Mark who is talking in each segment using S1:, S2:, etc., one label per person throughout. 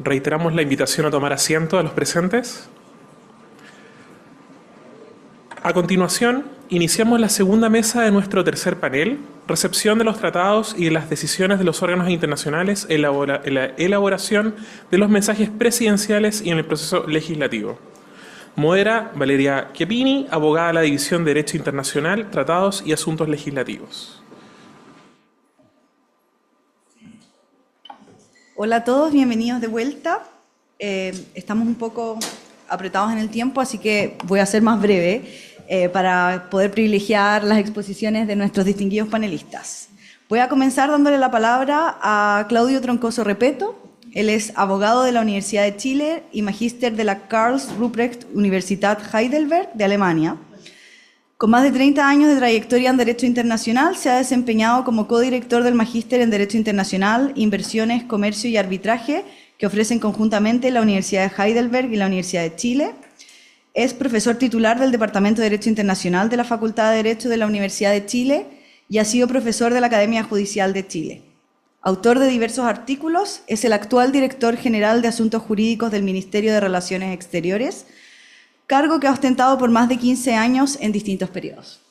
S1: Reiteramos la invitación a tomar asiento a los presentes. A continuación, iniciamos la segunda mesa de nuestro tercer panel, recepción de los tratados y de las decisiones de los órganos internacionales en la elaboración de los mensajes presidenciales y en el proceso legislativo. Modera Valeria Chiappini, abogada de la División de Derecho Internacional, Tratados y Asuntos Legislativos.
S2: Hola a todos, bienvenidos de vuelta. Estamos un poco apretados en el tiempo, así que voy a ser más breve para poder privilegiar las exposiciones de nuestros distinguidos panelistas. Voy a comenzar dándole la palabra a Claudio Troncoso Repeto. Él es abogado de la Universidad de Chile y magíster de la Karl Ruprecht Universität Heidelberg de Alemania. Con más de 30 años de trayectoria en Derecho Internacional, se ha desempeñado como codirector del Magíster en Derecho Internacional, Inversiones, Comercio y Arbitraje, que ofrecen conjuntamente la Universidad de Heidelberg y la Universidad de Chile. Es profesor titular del Departamento de Derecho Internacional de la Facultad de Derecho de la Universidad de Chile y ha sido profesor de la Academia Judicial de Chile. Autor de diversos artículos, es el actual director general de Asuntos Jurídicos del Ministerio de Relaciones Exteriores, cargo que ha ostentado por más de 15 años en distintos periodos.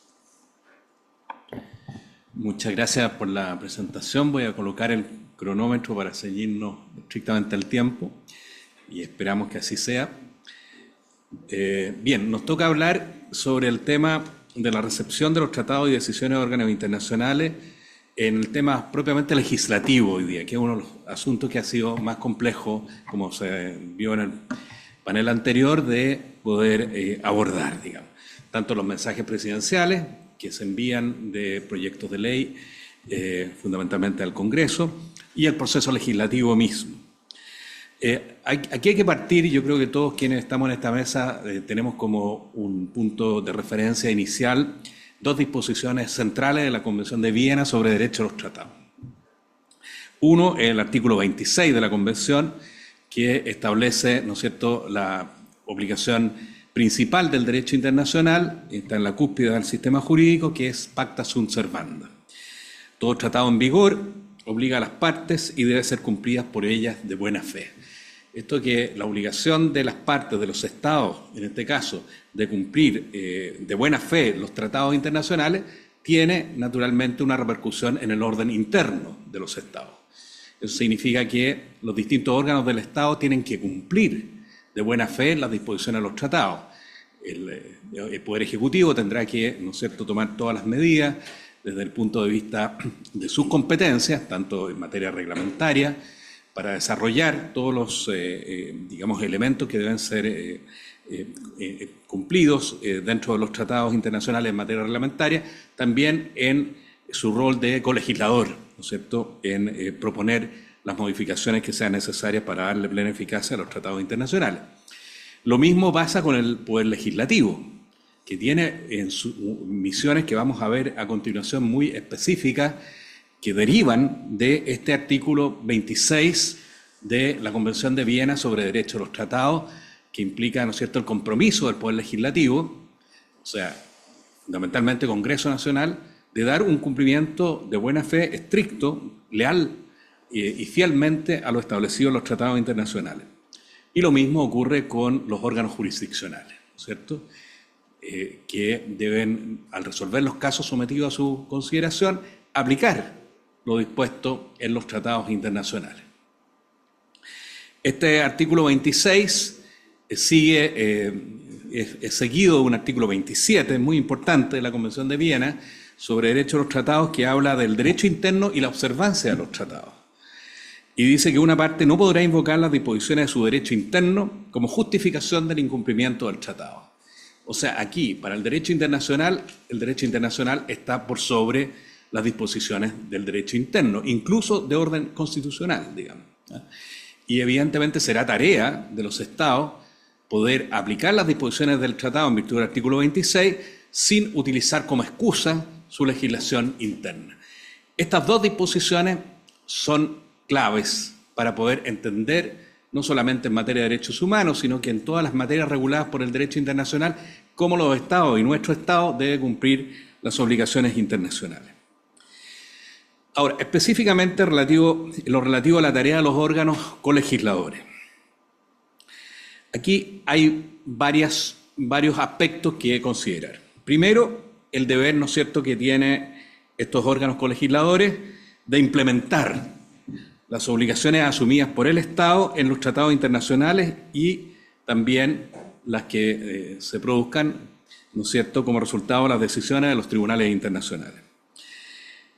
S3: Muchas gracias por la presentación. Voy a colocar el cronómetro para seguirnos estrictamente al tiempo y esperamos que así sea. Bien, nos toca hablar sobre el tema de la recepción de los tratados y decisiones de órganos internacionales en el tema propiamente legislativo hoy día, que es uno de los asuntos que ha sido más complejo, como se vio en el panel anterior, de poder abordar, digamos, tanto los mensajes presidenciales que se envían de proyectos de ley fundamentalmente al Congreso y el proceso legislativo mismo. Aquí hay que partir, y yo creo que todos quienes estamos en esta mesa tenemos como un punto de referencia inicial dos disposiciones centrales de la Convención de Viena sobre Derecho a los Tratados. Uno, el artículo 26 de la Convención, que establece, ¿no es cierto?, la obligación principal del derecho internacional, está en la cúspide del sistema jurídico, que es pacta sunt servanda. Todo tratado en vigor obliga a las partes y debe ser cumplidas por ellas de buena fe. Esto que la obligación de las partes, de los estados, en este caso, de cumplir de buena fe los tratados internacionales, tiene naturalmente una repercusión en el orden interno de los estados. Eso significa que los distintos órganos del Estado tienen que cumplir de buena fe las disposiciones de los tratados. El Poder Ejecutivo tendrá que, ¿no es cierto?, tomar todas las medidas desde el punto de vista de sus competencias, tanto en materia reglamentaria, para desarrollar todos los, digamos, elementos que deben ser cumplidos dentro de los tratados internacionales en materia reglamentaria, también en su rol de colegislador, ¿no es cierto?, en proponer las modificaciones que sean necesarias para darle plena eficacia a los tratados internacionales. Lo mismo pasa con el Poder Legislativo, que tiene en sus misiones que vamos a ver a continuación muy específicas, que derivan de este artículo 26 de la Convención de Viena sobre Derecho a los Tratados, que implica, ¿no es cierto?, el compromiso del Poder Legislativo, o sea, fundamentalmente Congreso Nacional, de dar un cumplimiento de buena fe estricto, leal y fielmente a lo establecido en los tratados internacionales. Y lo mismo ocurre con los órganos jurisdiccionales, ¿no es cierto?, que deben, al resolver los casos sometidos a su consideración, aplicar lo dispuesto en los tratados internacionales. Este artículo 26 es seguido de un artículo 27, muy importante, de la Convención de Viena sobre Derecho a los Tratados, que habla del derecho interno y la observancia de los tratados. Y dice que una parte no podrá invocar las disposiciones de su derecho interno como justificación del incumplimiento del tratado. O sea, aquí, para el derecho internacional está por sobre las disposiciones del derecho interno, incluso de orden constitucional, digamos. Y evidentemente será tarea de los Estados poder aplicar las disposiciones del tratado en virtud del artículo 26 sin utilizar como excusa su legislación interna. Estas dos disposiciones son claves para poder entender, no solamente en materia de derechos humanos, sino que en todas las materias reguladas por el derecho internacional, cómo los Estados y nuestro Estado deben cumplir las obligaciones internacionales. Ahora, específicamente lo relativo a la tarea de los órganos colegisladores. Aquí hay varios aspectos que considerar. Primero, el deber, ¿no es cierto?, que tienen estos órganos colegisladores de implementar las obligaciones asumidas por el Estado en los tratados internacionales y también las que se produzcan, ¿no es cierto?, como resultado de las decisiones de los tribunales internacionales.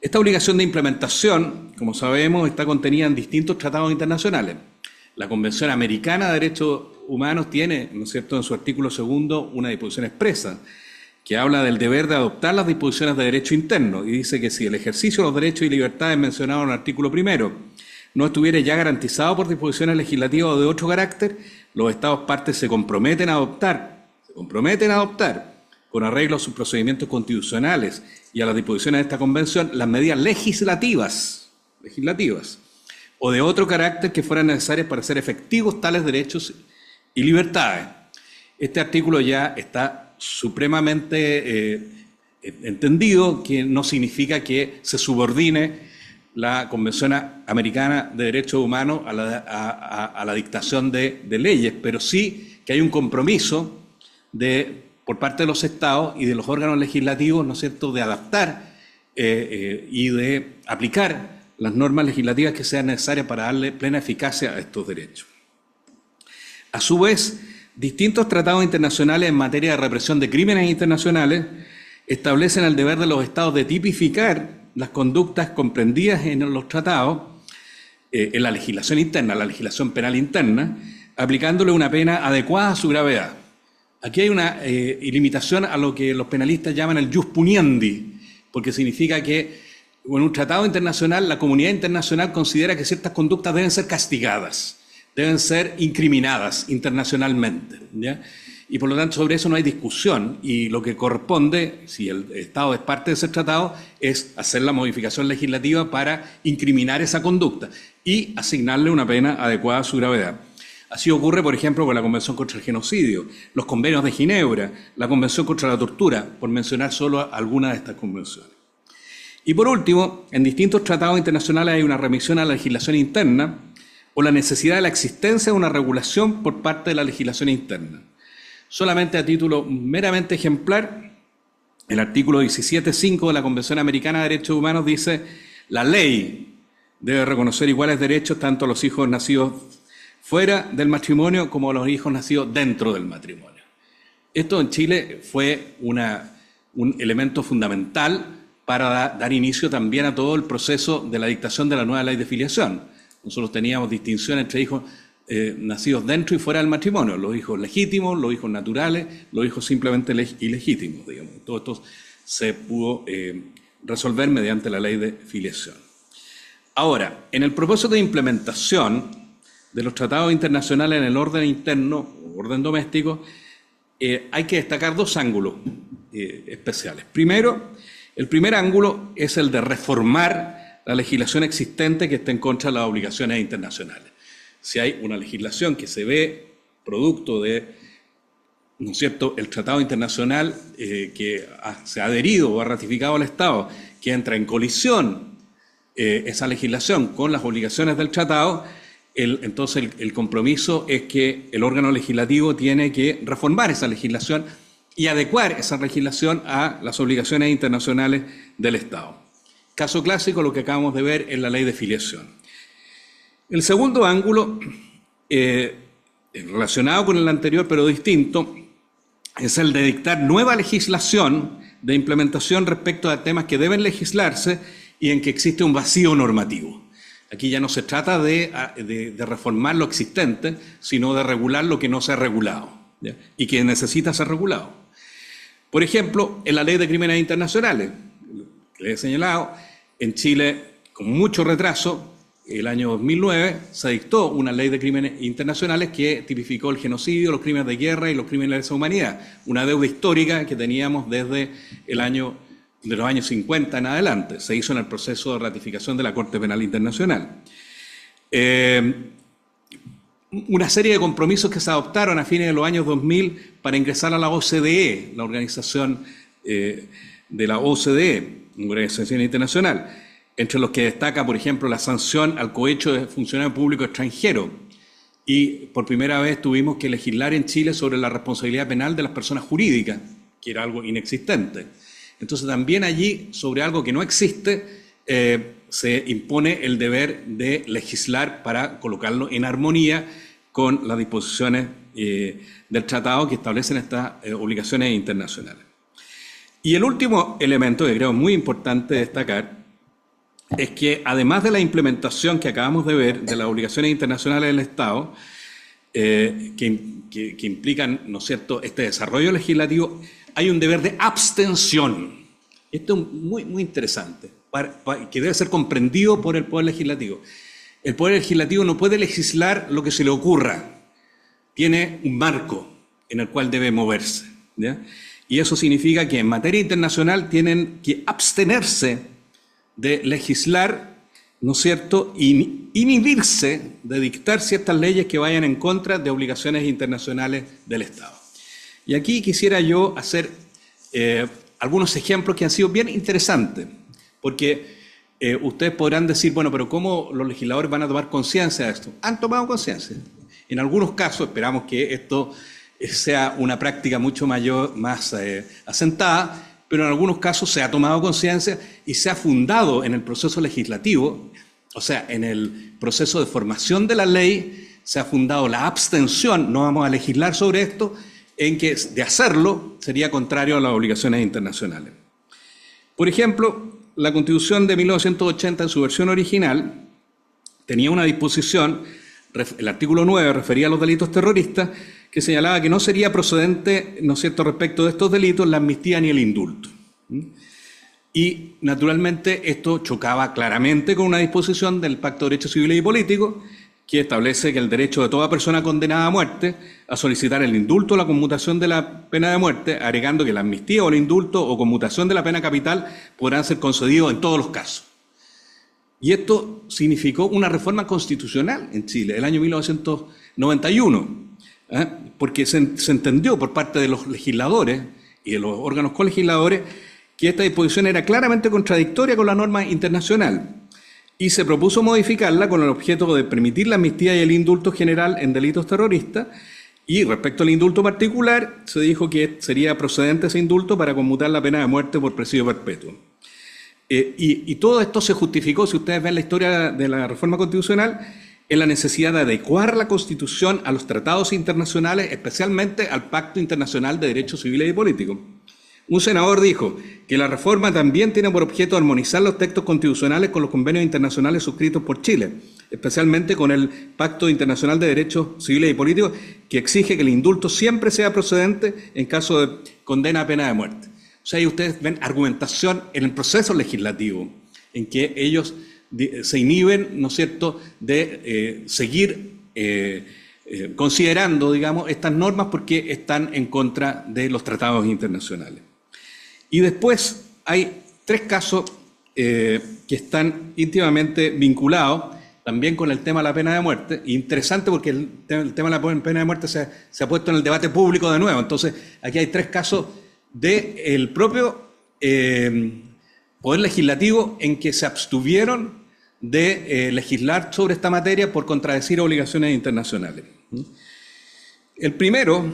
S3: Esta obligación de implementación, como sabemos, está contenida en distintos tratados internacionales. La Convención Americana de Derechos Humanos tiene, ¿no es cierto?, en su artículo 2 una disposición expresa que habla del deber de adoptar las disposiciones de derecho interno y dice que si el ejercicio de los derechos y libertades mencionados en el artículo 1 no estuviera ya garantizado por disposiciones legislativas o de otro carácter, los Estados partes se comprometen a adoptar, con arreglo a sus procedimientos constitucionales y a las disposiciones de esta convención, las medidas legislativas o de otro carácter que fueran necesarias para hacer efectivos tales derechos y libertades. Este artículo ya está supremamente entendido, que no significa que se subordine la Convención Americana de Derechos Humanos a la dictación de leyes, pero sí que hay un compromiso por parte de los Estados y de los órganos legislativos, ¿no es cierto?, de adaptar y de aplicar las normas legislativas que sean necesarias para darle plena eficacia a estos derechos. A su vez, distintos tratados internacionales en materia de represión de crímenes internacionales establecen el deber de los Estados de tipificar las conductas comprendidas en los tratados, en la legislación interna, la legislación penal interna, aplicándole una pena adecuada a su gravedad. Aquí hay una limitación a lo que los penalistas llaman el jus puniendi, porque significa que en un tratado internacional la comunidad internacional considera que ciertas conductas deben ser castigadas, deben ser incriminadas internacionalmente, ¿ya? Y por lo tanto sobre eso no hay discusión, y lo que corresponde, si el Estado es parte de ese tratado, es hacer la modificación legislativa para incriminar esa conducta y asignarle una pena adecuada a su gravedad. Así ocurre, por ejemplo, con la Convención contra el Genocidio, los convenios de Ginebra, la Convención contra la Tortura, por mencionar solo algunas de estas convenciones. Y por último, en distintos tratados internacionales hay una remisión a la legislación interna o la necesidad de la existencia de una regulación por parte de la legislación interna. Solamente a título meramente ejemplar, el artículo 17.5 de la Convención Americana de Derechos Humanos dice: la ley debe reconocer iguales derechos tanto a los hijos nacidos fuera del matrimonio como a los hijos nacidos dentro del matrimonio. Esto en Chile fue un elemento fundamental para dar inicio también a todo el proceso de la dictación de la nueva ley de filiación. Nosotros teníamos distinción entre hijos nacidos dentro y fuera del matrimonio, los hijos legítimos, los hijos naturales, los hijos simplemente ilegítimos, digamos. Todo esto se pudo resolver mediante la ley de filiación. Ahora, en el proceso de implementación de los tratados internacionales en el orden interno o orden doméstico, hay que destacar dos ángulos especiales. Primero, el primer ángulo es el de reformar la legislación existente que esté en contra de las obligaciones internacionales. Si hay una legislación que se ve producto de, ¿no es cierto?, el tratado internacional que se ha adherido o ha ratificado el Estado, que entra en colisión esa legislación con las obligaciones del tratado, entonces el compromiso es que el órgano legislativo tiene que reformar esa legislación y adecuar esa legislación a las obligaciones internacionales del Estado. Caso clásico, lo que acabamos de ver en la ley de filiación. El segundo ángulo, relacionado con el anterior pero distinto, es el de dictar nueva legislación de implementación respecto a temas que deben legislarse y en que existe un vacío normativo. Aquí ya no se trata de reformar lo existente, sino de regular lo que no se ha regulado, ¿ya? Y que necesita ser regulado. Por ejemplo, en la ley de crímenes internacionales, que les he señalado, en Chile, con mucho retraso, el año 2009 se dictó una ley de crímenes internacionales que tipificó el genocidio, los crímenes de guerra y los crímenes de lesa humanidad, una deuda histórica que teníamos desde de los años 50 en adelante. Se hizo en el proceso de ratificación de la Corte Penal Internacional. Una serie de compromisos que se adoptaron a fines de los años 2000 para ingresar a la OCDE, la organización de la OCDE, una organización internacional, entre los que destaca, por ejemplo, la sanción al cohecho de funcionario público extranjero, y por primera vez tuvimos que legislar en Chile sobre la responsabilidad penal de las personas jurídicas, que era algo inexistente. Entonces también allí, sobre algo que no existe, se impone el deber de legislar para colocarlo en armonía con las disposiciones del tratado que establecen estas obligaciones internacionales. Y el último elemento que creo es muy importante destacar es que además de la implementación que acabamos de ver de las obligaciones internacionales del Estado, que implican, ¿no es cierto?, este desarrollo legislativo, hay un deber de abstención. Esto es muy, muy interesante, que debe ser comprendido por el Poder Legislativo. El Poder Legislativo no puede legislar lo que se le ocurra. Tiene un marco en el cual debe moverse, ¿ya? Y eso significa que en materia internacional tienen que abstenerse de legislar, ¿no es cierto?, inhibirse de dictar ciertas leyes que vayan en contra de obligaciones internacionales del Estado. Y aquí quisiera yo hacer algunos ejemplos que han sido bien interesantes, porque ustedes podrán decir, bueno, pero ¿cómo los legisladores van a tomar conciencia de esto? Han tomado conciencia. En algunos casos esperamos que esto sea una práctica mucho mayor, más asentada, pero en algunos casos se ha tomado conciencia y se ha fundado en el proceso legislativo, o sea, en el proceso de formación de la ley, se ha fundado la abstención, no vamos a legislar sobre esto, en que de hacerlo sería contrario a las obligaciones internacionales. Por ejemplo, la Constitución de 1980 en su versión original tenía una disposición, el artículo 9 refería a los delitos terroristas, que señalaba que no sería procedente, ¿no es cierto?, respecto de estos delitos, la amnistía ni el indulto. Y, naturalmente, esto chocaba claramente con una disposición del Pacto de Derechos Civiles y Políticos que establece que el derecho de toda persona condenada a muerte a solicitar el indulto o la conmutación de la pena de muerte, agregando que la amnistía o el indulto o conmutación de la pena capital podrán ser concedidos en todos los casos. Y esto significó una reforma constitucional en Chile, el año 1991. Porque se entendió por parte de los legisladores y de los órganos colegisladores que esta disposición era claramente contradictoria con la norma internacional y se propuso modificarla con el objeto de permitir la amnistía y el indulto general en delitos terroristas, y respecto al indulto particular se dijo que sería procedente ese indulto para conmutar la pena de muerte por presidio perpetuo. Y todo esto se justificó, si ustedes ven la historia de la reforma constitucional, en la necesidad de adecuar la Constitución a los tratados internacionales, especialmente al Pacto Internacional de Derechos Civiles y Políticos. Un senador dijo que la reforma también tiene por objeto armonizar los textos constitucionales con los convenios internacionales suscritos por Chile, especialmente con el Pacto Internacional de Derechos Civiles y Políticos, que exige que el indulto siempre sea procedente en caso de condena a pena de muerte. O sea, ahí ustedes ven argumentación en el proceso legislativo, en que ellos se inhiben, ¿no es cierto?, de seguir considerando, digamos, estas normas porque están en contra de los tratados internacionales. Y después hay tres casos que están íntimamente vinculados también con el tema de la pena de muerte. Interesante porque el tema de la pena de muerte se ha puesto en el debate público de nuevo. Entonces, aquí hay tres casos del propio Poder Legislativo en que se abstuvieron de legislar sobre esta materia por contradecir obligaciones internacionales. El primero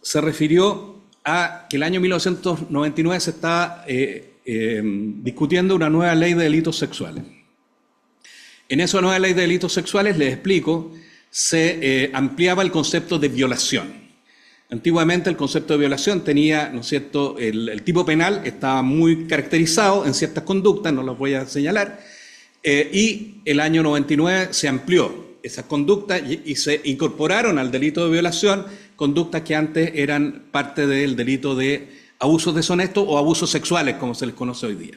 S3: se refirió a que el año 1999 se estaba discutiendo una nueva ley de delitos sexuales. En esa nueva ley de delitos sexuales, les explico, se ampliaba el concepto de violación. Antiguamente el concepto de violación tenía, ¿no es cierto?, el tipo penal estaba muy caracterizado en ciertas conductas, no las voy a señalar, y el año 99 se amplió esas conductas y se incorporaron al delito de violación conductas que antes eran parte del delito de abusos deshonestos o abusos sexuales, como se les conoce hoy día.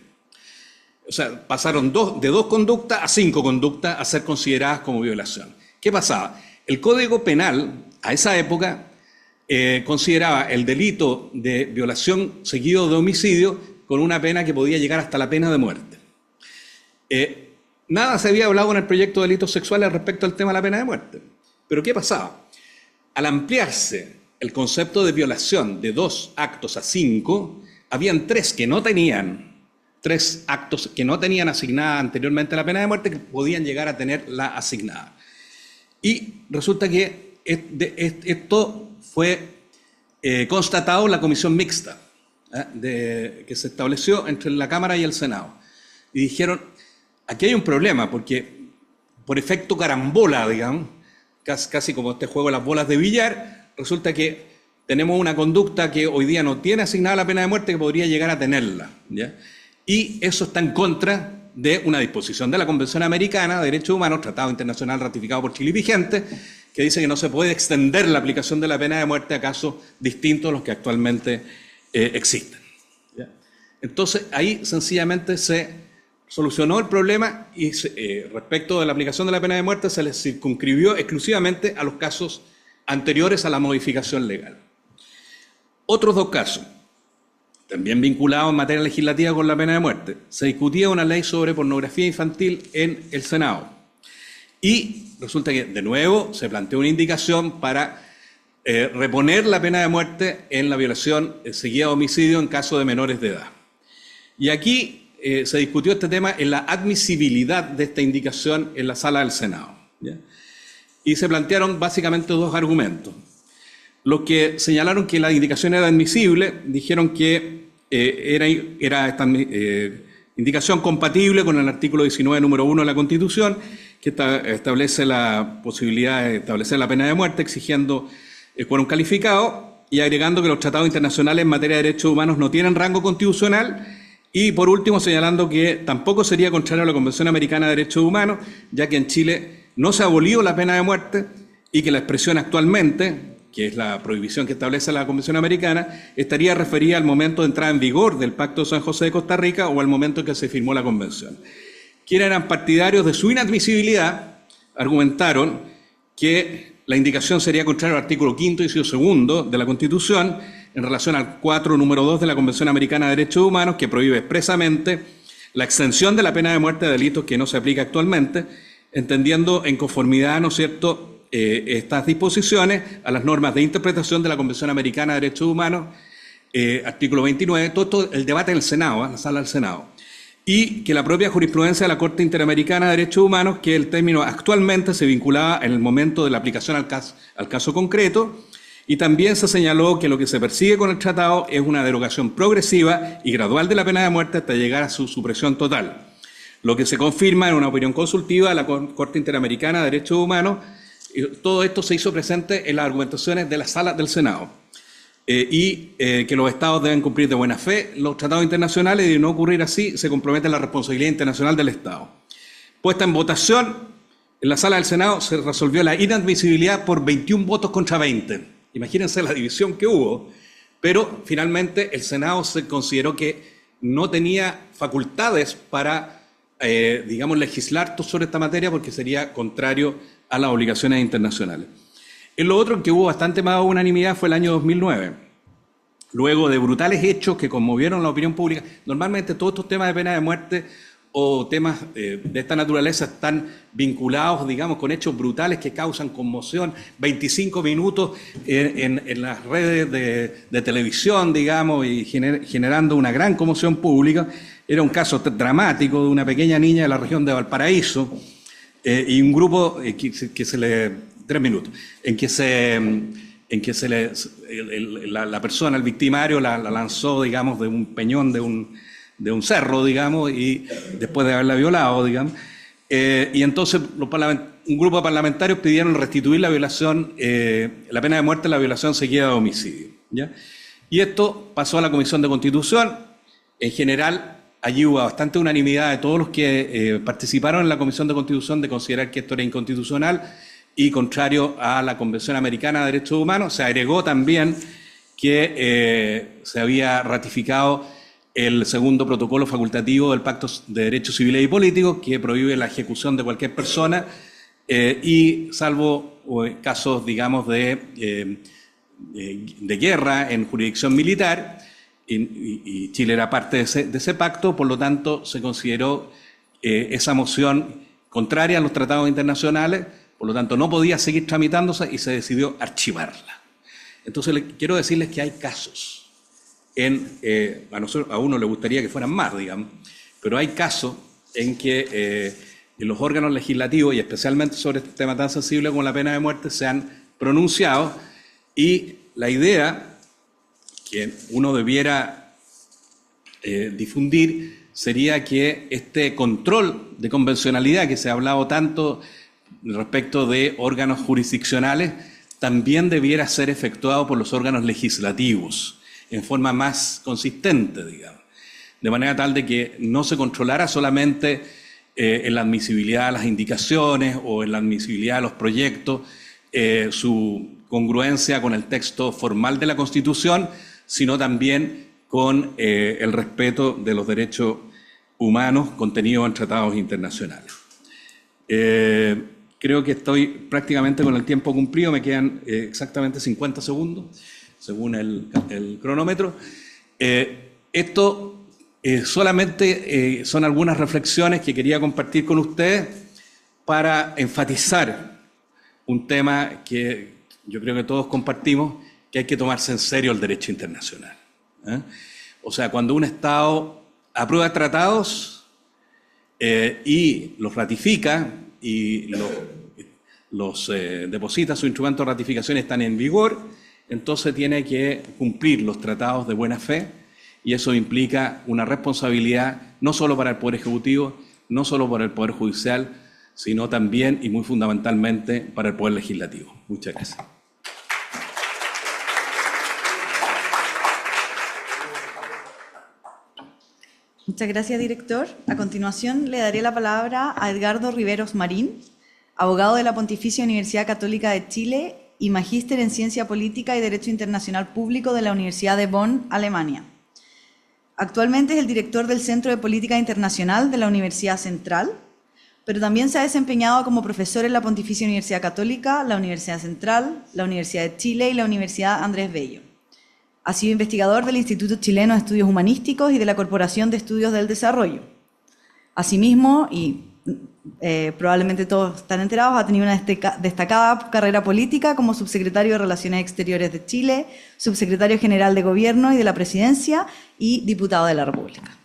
S3: O sea, pasaron de dos conductas a 5 conductas a ser consideradas como violación. ¿Qué pasaba? El Código Penal, a esa época, consideraba el delito de violación seguido de homicidio con una pena que podía llegar hasta la pena de muerte. Nada se había hablado en el proyecto de delitos sexuales respecto al tema de la pena de muerte. Pero ¿qué pasaba? Al ampliarse el concepto de violación de 2 actos a 5, habían 3 actos que no tenían asignada anteriormente la pena de muerte que podían llegar a tener la asignada. Y resulta que esto fue constatado en la comisión mixta que se estableció entre la Cámara y el Senado. Y dijeron, aquí hay un problema, porque por efecto carambola, digamos, casi como este juego de las bolas de billar, resulta que tenemos una conducta que hoy día no tiene asignada la pena de muerte que podría llegar a tenerla, ¿ya? Y eso está en contra de una disposición de la Convención Americana de Derechos Humanos, tratado internacional ratificado por Chile y vigente, que dice que no se puede extender la aplicación de la pena de muerte a casos distintos a los que actualmente existen, ¿ya? Entonces, ahí sencillamente se solucionó el problema y respecto de la aplicación de la pena de muerte se les circunscribió exclusivamente a los casos anteriores a la modificación legal. Otros dos casos, también vinculados en materia legislativa con la pena de muerte. Se discutía una ley sobre pornografía infantil en el Senado y resulta que de nuevo se planteó una indicación para reponer la pena de muerte en la violación seguida de homicidio en caso de menores de edad. Y aquí se discutió este tema en la admisibilidad de esta indicación en la sala del Senado, ¿ya? Y se plantearon básicamente dos argumentos. Los que señalaron que la indicación era admisible dijeron que era esta indicación compatible con el artículo 19, número 1 de la Constitución, que establece la posibilidad de establecer la pena de muerte exigiendo quórum calificado y agregando que los tratados internacionales en materia de derechos humanos no tienen rango constitucional. Y por último, señalando que tampoco sería contrario a la Convención Americana de Derechos Humanos, ya que en Chile no se ha abolido la pena de muerte y que la expresión actualmente, que es la prohibición que establece la Convención Americana, estaría referida al momento de entrada en vigor del Pacto de San José de Costa Rica o al momento en que se firmó la Convención. Quienes eran partidarios de su inadmisibilidad argumentaron que la indicación sería contraria al artículo 5, inciso segundo de la Constitución, en relación al 4, número 2 de la Convención Americana de Derechos Humanos, que prohíbe expresamente la extensión de la pena de muerte a delitos que no se aplica actualmente, entendiendo en conformidad, ¿no es cierto?, estas disposiciones a las normas de interpretación de la Convención Americana de Derechos Humanos, artículo 29, todo esto, el debate en el Senado, la sala del Senado, y que la propia jurisprudencia de la Corte Interamericana de Derechos Humanos, que el término actualmente se vinculaba en el momento de la aplicación al caso concreto. Y también se señaló que lo que se persigue con el tratado es una derogación progresiva y gradual de la pena de muerte hasta llegar a su supresión total. Lo que se confirma en una opinión consultiva de la Corte Interamericana de Derechos Humanos. Todo esto se hizo presente en las argumentaciones de la sala del Senado. Que los Estados deben cumplir de buena fe los tratados internacionales y de no ocurrir así se compromete la responsabilidad internacional del Estado. Puesta en votación, en la sala del Senado se resolvió la inadmisibilidad por 21 votos contra 20. Imagínense la división que hubo, pero finalmente el Senado se consideró que no tenía facultades para, digamos, legislar sobre esta materia porque sería contrario a las obligaciones internacionales. En lo otro en que hubo bastante más unanimidad fue el año 2009. Luego de brutales hechos que conmovieron la opinión pública, normalmente todos estos temas de pena de muerte o temas de esta naturaleza están vinculados, digamos, con hechos brutales que causan conmoción, 25 minutos en las redes de televisión, digamos, y generando una gran conmoción pública. Era un caso dramático de una pequeña niña de la región de Valparaíso y un grupo que se le... 3 minutos, en que la persona, el victimario, la lanzó, digamos, de un peñón de un cerro, digamos, y después de haberla violado, digamos. Y entonces un grupo de parlamentarios pidieron restituir la violación, la pena de muerte, la violación seguida de homicidio, ¿ya? Y esto pasó a la Comisión de Constitución. En general, allí hubo bastante unanimidad de todos los que participaron en la Comisión de Constitución de considerar que esto era inconstitucional y contrario a la Convención Americana de Derechos Humanos. Se agregó también que se había ratificado el segundo protocolo facultativo del Pacto de Derechos Civiles y Políticos, que prohíbe la ejecución de cualquier persona y salvo casos, digamos, de guerra en jurisdicción militar, y Chile era parte de ese pacto, por lo tanto se consideró esa moción contraria a los tratados internacionales. Por lo tanto, no podía seguir tramitándose y se decidió archivarla. Entonces, quiero decirles que hay casos, a uno le gustaría que fueran más, digamos, pero hay casos en que los órganos legislativos, y especialmente sobre este tema tan sensible como la pena de muerte, se han pronunciado, y la idea que uno debiera difundir sería que este control de convencionalidad que se ha hablado tanto respecto de órganos jurisdiccionales también debiera ser efectuado por los órganos legislativos en forma más consistente, digamos, de manera tal de que no se controlara solamente en la admisibilidad de las indicaciones o en la admisibilidad de los proyectos su congruencia con el texto formal de la Constitución, sino también con el respeto de los derechos humanos contenidos en tratados internacionales. Creo que estoy prácticamente con el tiempo cumplido, me quedan exactamente 50 segundos, según el cronómetro. Esto solamente son algunas reflexiones que quería compartir con ustedes para enfatizar un tema que yo creo que todos compartimos, que hay que tomarse en serio el derecho internacional. O sea, cuando un Estado aprueba tratados y los ratifica y los deposita, su instrumento de ratificación están en vigor, entonces tiene que cumplir los tratados de buena fe, y eso implica una responsabilidad no solo para el Poder Ejecutivo, no solo para el Poder Judicial, sino también y muy fundamentalmente para el Poder Legislativo. Muchas gracias.
S2: Muchas gracias, director. A continuación, le daré la palabra a Edgardo Riveros Marín, abogado de la Pontificia Universidad Católica de Chile y magíster en Ciencia Política y Derecho Internacional Público de la Universidad de Bonn, Alemania. Actualmente es el director del Centro de Política Internacional de la Universidad Central, pero también se ha desempeñado como profesor en la Pontificia Universidad Católica, la Universidad Central, la Universidad de Chile y la Universidad Andrés Bello. Ha sido investigador del Instituto Chileno de Estudios Humanísticos y de la Corporación de Estudios del Desarrollo. Asimismo, y probablemente todos están enterados, ha tenido una destacada carrera política como subsecretario de Relaciones Exteriores de Chile, subsecretario general de Gobierno y de la Presidencia y diputado de la República.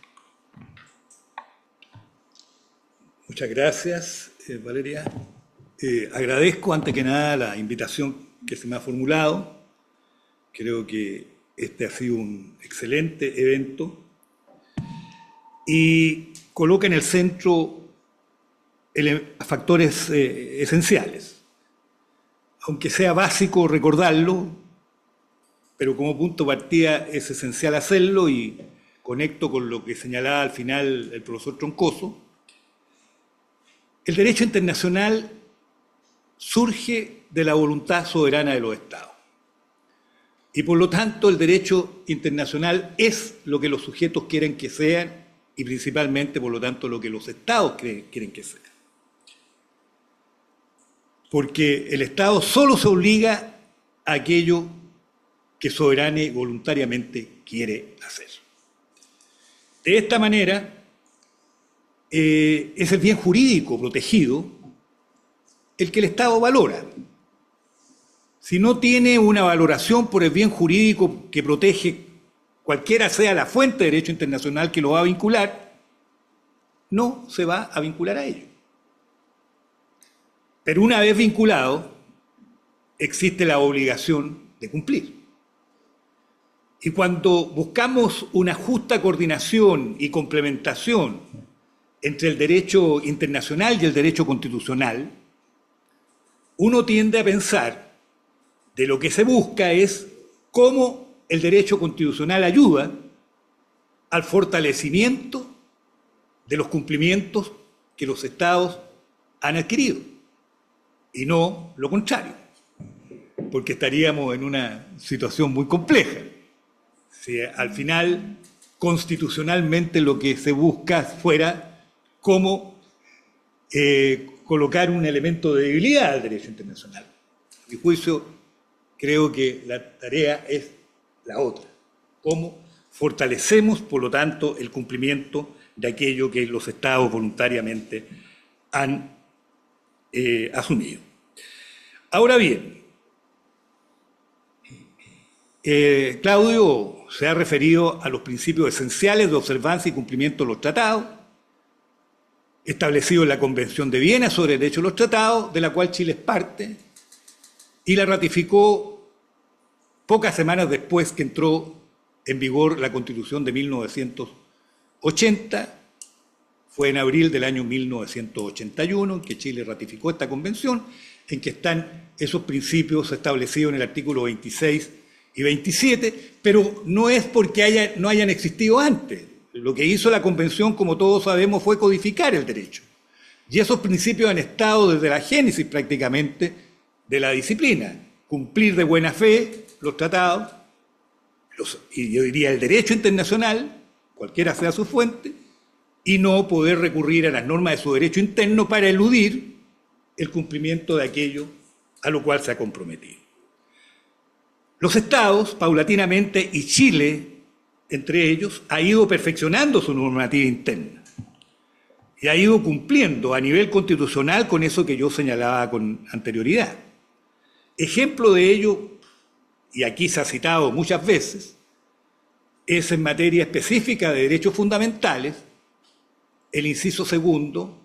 S4: Muchas gracias, Valeria. Agradezco ante que nada la invitación que se me ha formulado. Creo que este ha sido un excelente evento y coloca en el centro factores esenciales. Aunque sea básico recordarlo, pero como punto de partida es esencial hacerlo, y conecto con lo que señalaba al final el profesor Troncoso. El derecho internacional surge de la voluntad soberana de los Estados. Y por lo tanto el derecho internacional es lo que los sujetos quieren que sean, y principalmente por lo tanto lo que los Estados quieren que sean. Porque el Estado solo se obliga a aquello que soberana y voluntariamente quiere hacer. De esta manera, es el bien jurídico protegido el que el Estado valora. Si no tiene una valoración por el bien jurídico que protege, cualquiera sea la fuente de derecho internacional que lo va a vincular, no se va a vincular a ello. Pero una vez vinculado, existe la obligación de cumplir. Y cuando buscamos una justa coordinación y complementación entre el derecho internacional y el derecho constitucional, uno tiende a pensar de lo que se busca es cómo el derecho constitucional ayuda al fortalecimiento de los cumplimientos que los Estados han adquirido, y no lo contrario, porque estaríamos en una situación muy compleja. Si al final, constitucionalmente, lo que se busca fuera cómo colocar un elemento de debilidad al derecho internacional. A mi juicio, creo que la tarea es la otra. Cómo fortalecemos, por lo tanto, el cumplimiento de aquello que los Estados voluntariamente han asumido. Ahora bien, Claudio se ha referido a los principios esenciales de observancia y cumplimiento de los tratados. establecido en la Convención de Viena sobre el Derecho de los Tratados, de la cual Chile es parte, y la ratificó pocas semanas después que entró en vigor la Constitución de 1980. Fue en abril del año 1981 en que Chile ratificó esta convención, en que están esos principios establecidos en el artículo 26 y 27, pero no es porque no hayan existido antes. Lo que hizo la convención, como todos sabemos, fue codificar el derecho. Y esos principios han estado desde la génesis prácticamente de la disciplina. Cumplir de buena fe los tratados, y yo diría el derecho internacional, cualquiera sea su fuente, y no poder recurrir a las normas de su derecho interno para eludir el cumplimiento de aquello a lo cual se ha comprometido. Los estados, paulatinamente, y Chile, entre ellos, ha ido perfeccionando su normativa interna y ha ido cumpliendo a nivel constitucional con eso que yo señalaba con anterioridad. Ejemplo de ello, y aquí se ha citado muchas veces, es en materia específica de derechos fundamentales, el inciso segundo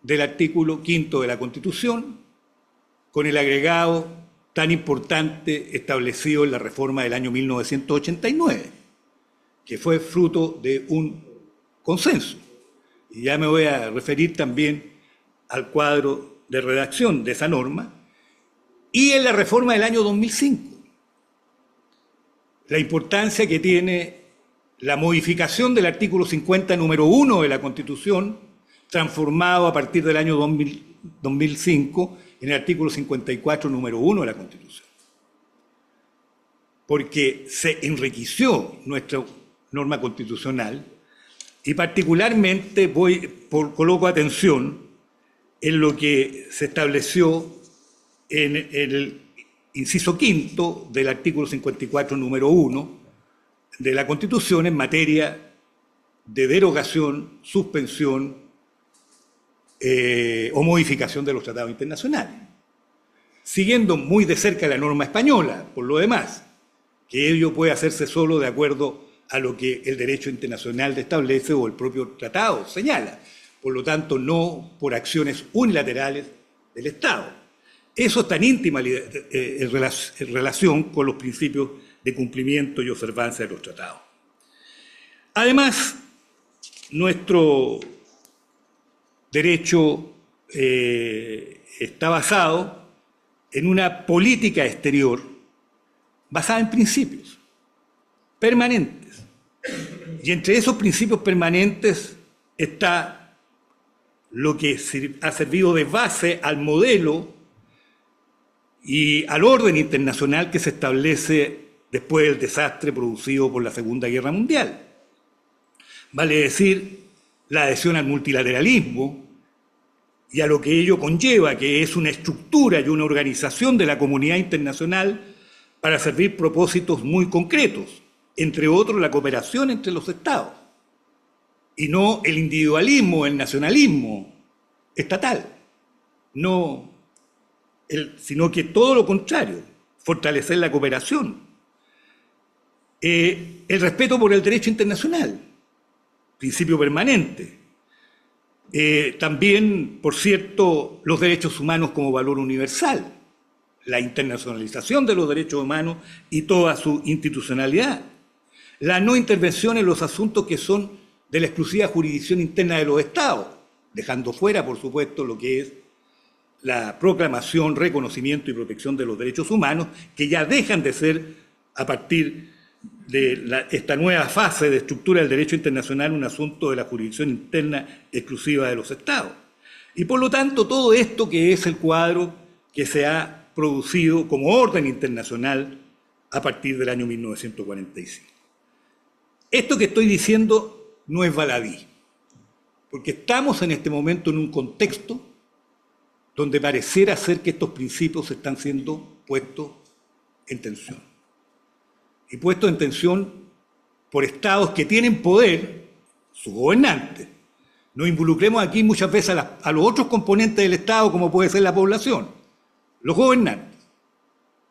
S4: del artículo 5 de la Constitución, con el agregado tan importante establecido en la reforma del año 1989, que fue fruto de un consenso. Y ya me voy a referir también al cuadro de redacción de esa norma, y en la reforma del año 2005. La importancia que tiene la modificación del artículo 50, número 1 de la Constitución, transformado a partir del año 2005 en el artículo 54, número 1 de la Constitución. Porque se enriqueció nuestra norma constitucional y particularmente coloco atención en lo que se estableció en el inciso quinto del artículo 54, número 1 de la Constitución en materia de derogación, suspensión o modificación de los tratados internacionales. Siguiendo muy de cerca la norma española, por lo demás, que ello puede hacerse solo de acuerdo a lo que el derecho internacional establece o el propio tratado señala. Por lo tanto, no por acciones unilaterales del Estado. Eso está en íntima relación con los principios de cumplimiento y observancia de los tratados. Además, nuestro derecho está basado en una política exterior basada en principios permanentes. Y entre esos principios permanentes está lo que ha servido de base al modelo y al orden internacional que se establece después del desastre producido por la Segunda Guerra Mundial. Vale decir, la adhesión al multilateralismo y a lo que ello conlleva, que es una estructura y una organización de la comunidad internacional para servir propósitos muy concretos, entre otros la cooperación entre los estados, y no el individualismo, el nacionalismo estatal, sino que todo lo contrario, fortalecer la cooperación. El respeto por el derecho internacional, principio permanente. También, por cierto, los derechos humanos como valor universal, la internacionalización de los derechos humanos y toda su institucionalidad. La no intervención en los asuntos que son de la exclusiva jurisdicción interna de los estados, dejando fuera, por supuesto, lo que es la proclamación, reconocimiento y protección de los derechos humanos, que ya dejan de ser, a partir de esta nueva fase de estructura del derecho internacional, un asunto de la jurisdicción interna exclusiva de los estados. Y por lo tanto, todo esto que es el cuadro que se ha producido como orden internacional a partir del año 1945. Esto que estoy diciendo no es baladí, porque estamos en este momento en un contexto donde pareciera ser que estos principios están siendo puestos en tensión. Y puestos en tensión por estados que tienen poder, sus gobernantes. No involucremos aquí muchas veces a los otros componentes del Estado, como puede ser la población, los gobernantes,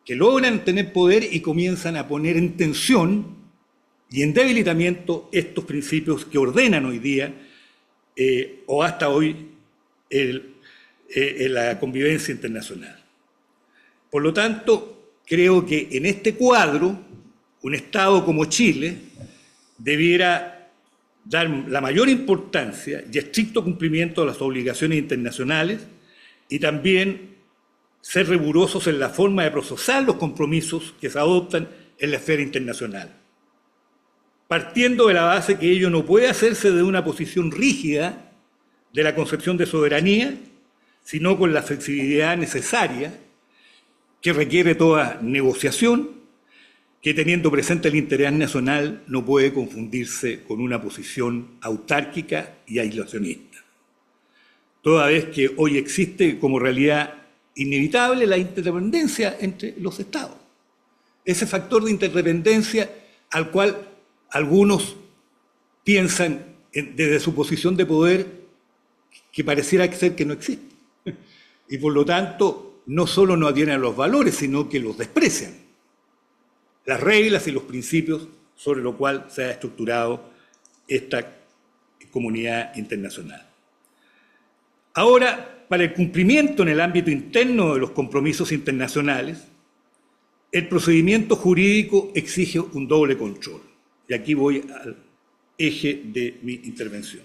S4: que logran tener poder y comienzan a poner en tensión y en debilitamiento estos principios que ordenan hoy día o hasta hoy en la convivencia internacional. Por lo tanto, creo que en este cuadro, un Estado como Chile debiera dar la mayor importancia y estricto cumplimiento a las obligaciones internacionales y también ser rigurosos en la forma de procesar los compromisos que se adoptan en la esfera internacional, partiendo de la base que ello no puede hacerse de una posición rígida de la concepción de soberanía, sino con la flexibilidad necesaria que requiere toda negociación, que teniendo presente el interés nacional no puede confundirse con una posición autárquica y aislacionista, toda vez que hoy existe como realidad inevitable la interdependencia entre los Estados. Ese factor de interdependencia al cual algunos piensan desde su posición de poder que pareciera ser que no existe. Y por lo tanto, no solo no atienen a los valores, sino que los desprecian. Las reglas y los principios sobre los cuales se ha estructurado esta comunidad internacional. Ahora, para el cumplimiento en el ámbito interno de los compromisos internacionales, el procedimiento jurídico exige un doble control. Y aquí voy al eje de mi intervención.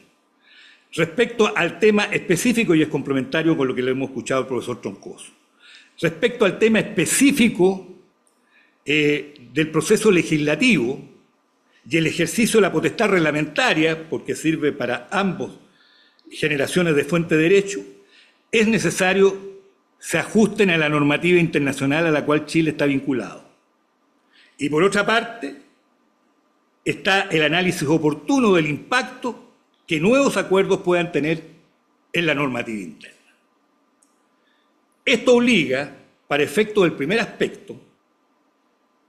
S4: Respecto al tema específico, y es complementario con lo que le hemos escuchado al profesor Troncoso, respecto al tema específico del proceso legislativo y el ejercicio de la potestad reglamentaria, porque sirve para ambas generaciones de fuente de derecho, es necesario se ajusten a la normativa internacional a la cual Chile está vinculado. Y por otra parte, está el análisis oportuno del impacto que nuevos acuerdos puedan tener en la normativa interna. Esto obliga, para efecto del primer aspecto,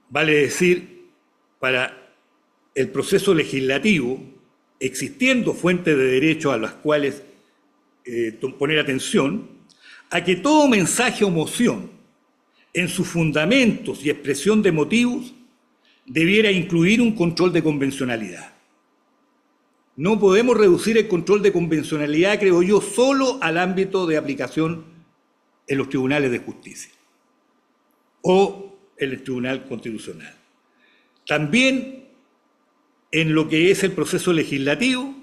S4: vale decir, para el proceso legislativo, existiendo fuentes de derecho a las cuales poner atención, a que todo mensaje o moción en sus fundamentos y expresión de motivos debiera incluir un control de convencionalidad. No podemos reducir el control de convencionalidad, creo yo, solo al ámbito de aplicación en los tribunales de justicia o en el Tribunal Constitucional. También en lo que es el proceso legislativo,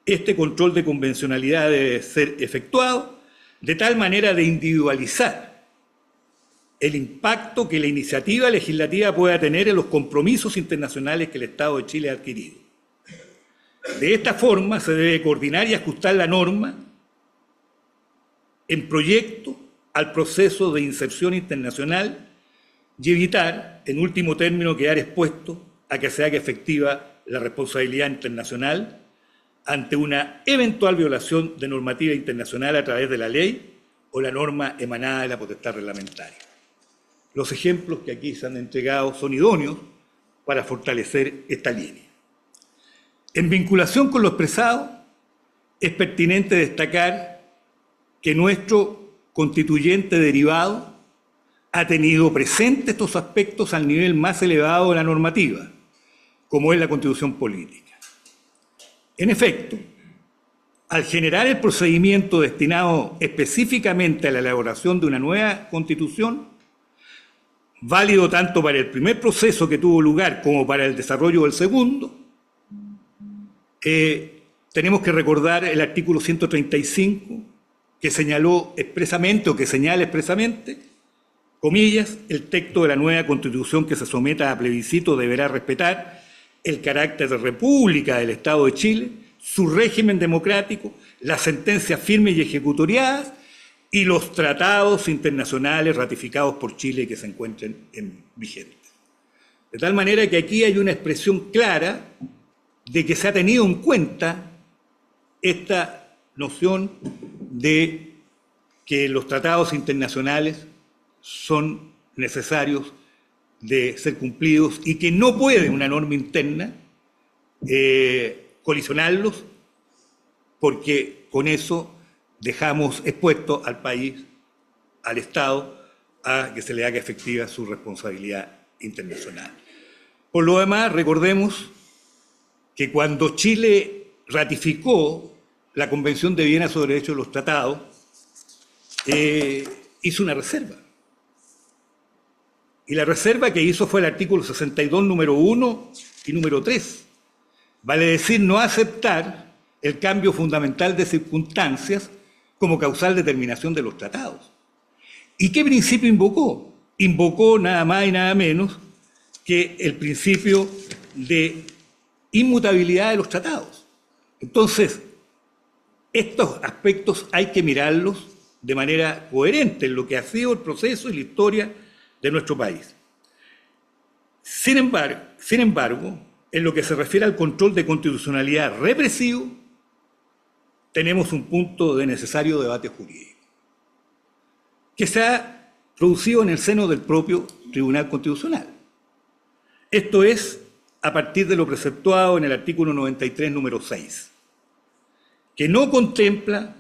S4: este control de convencionalidad debe ser efectuado de tal manera de individualizar el impacto que la iniciativa legislativa pueda tener en los compromisos internacionales que el Estado de Chile ha adquirido. De esta forma se debe coordinar y ajustar la norma en proyecto al proceso de inserción internacional y evitar, en último término, quedar expuesto a que se haga efectiva la responsabilidad internacional ante una eventual violación de normativa internacional a través de la ley o la norma emanada de la potestad reglamentaria. Los ejemplos que aquí se han entregado son idóneos para fortalecer esta línea. En vinculación con lo expresado, es pertinente destacar que nuestro constituyente derivado ha tenido presentes estos aspectos al nivel más elevado de la normativa, como es la Constitución Política. En efecto, al generar el procedimiento destinado específicamente a la elaboración de una nueva Constitución, válido tanto para el primer proceso que tuvo lugar como para el desarrollo del segundo, tenemos que recordar el artículo 135, que señaló expresamente, o que señala expresamente, comillas, el texto de la nueva Constitución que se someta a plebiscito deberá respetar el carácter de república del Estado de Chile, su régimen democrático, las sentencias firmes y ejecutoriadas y los tratados internacionales ratificados por Chile que se encuentren vigentes. De tal manera que aquí hay una expresión clara de que se ha tenido en cuenta esta noción de que los tratados internacionales son necesarios de ser cumplidos y que no puede una norma interna colisionarlos, porque con eso dejamos expuesto al país, al Estado, a que se le haga efectiva su responsabilidad internacional. Por lo demás, recordemos que cuando Chile ratificó la Convención de Viena sobre Derechos de los Tratados, hizo una reserva. Y la reserva que hizo fue el artículo 62, número 1 y número 3. Vale decir, no aceptar el cambio fundamental de circunstancias como causal de terminación de los tratados. ¿Y qué principio invocó? Invocó nada más y nada menos que el principio de inmutabilidad de los tratados. Entonces, estos aspectos hay que mirarlos de manera coherente en lo que ha sido el proceso y la historia de nuestro país. Sin embargo, en lo que se refiere al control de constitucionalidad represivo, tenemos un punto de necesario debate jurídico, que se ha producido en el seno del propio Tribunal Constitucional. Esto es a partir de lo preceptuado en el artículo 93, número 6, que no contempla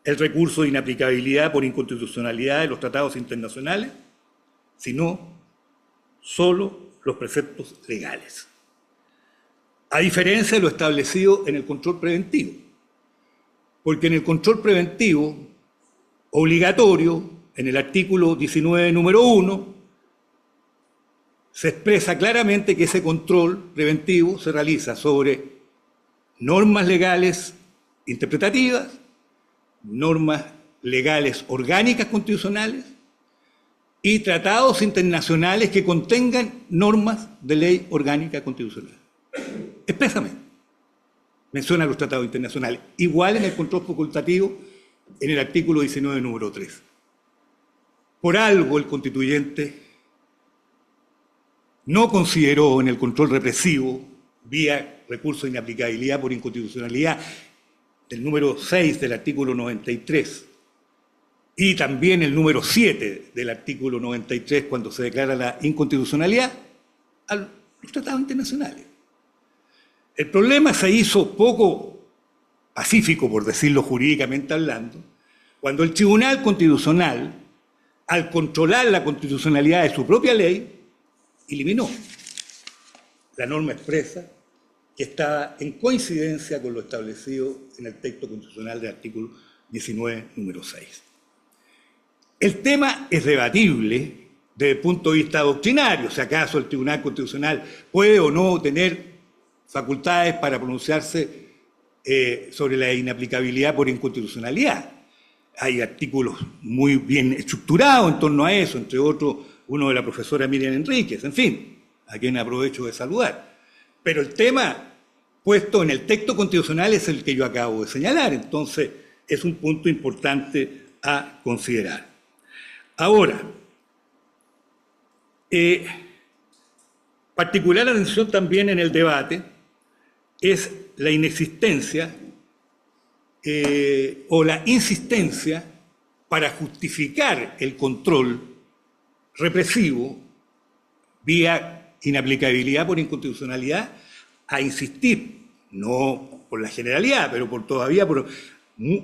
S4: el recurso de inaplicabilidad por inconstitucionalidad de los tratados internacionales, sino solo los preceptos legales. A diferencia de lo establecido en el control preventivo, porque en el control preventivo obligatorio, en el artículo 19, número 1, se expresa claramente que ese control preventivo se realiza sobre normas legales interpretativas, normas legales orgánicas constitucionales y tratados internacionales que contengan normas de ley orgánica constitucional. Expresamente menciona los tratados internacionales, igual en el control facultativo en el artículo 19, número 3. Por algo el constituyente no consideró en el control represivo, vía recurso de inaplicabilidad por inconstitucionalidad, del número 6 del artículo 93, y también el número 7 del artículo 93, cuando se declara la inconstitucionalidad, a los tratados internacionales. El problema se hizo poco pacífico, por decirlo jurídicamente hablando, cuando el Tribunal Constitucional, al controlar la constitucionalidad de su propia ley, eliminó la norma expresa que estaba en coincidencia con lo establecido en el texto constitucional del artículo 19, número 6. El tema es debatible desde el punto de vista doctrinario, si acaso el Tribunal Constitucional puede o no tener facultades para pronunciarse sobre la inaplicabilidad por inconstitucionalidad. Hay artículos muy bien estructurados en torno a eso, entre otros uno de la profesora Miriam Enríquez, en fin, a quien aprovecho de saludar. Pero el tema puesto en el texto constitucional es el que yo acabo de señalar, entonces es un punto importante a considerar. Ahora, particular atención también en el debate es la inexistencia o la insistencia para justificar el control represivo vía inaplicabilidad por inconstitucionalidad, a insistir, no por la generalidad, pero todavía por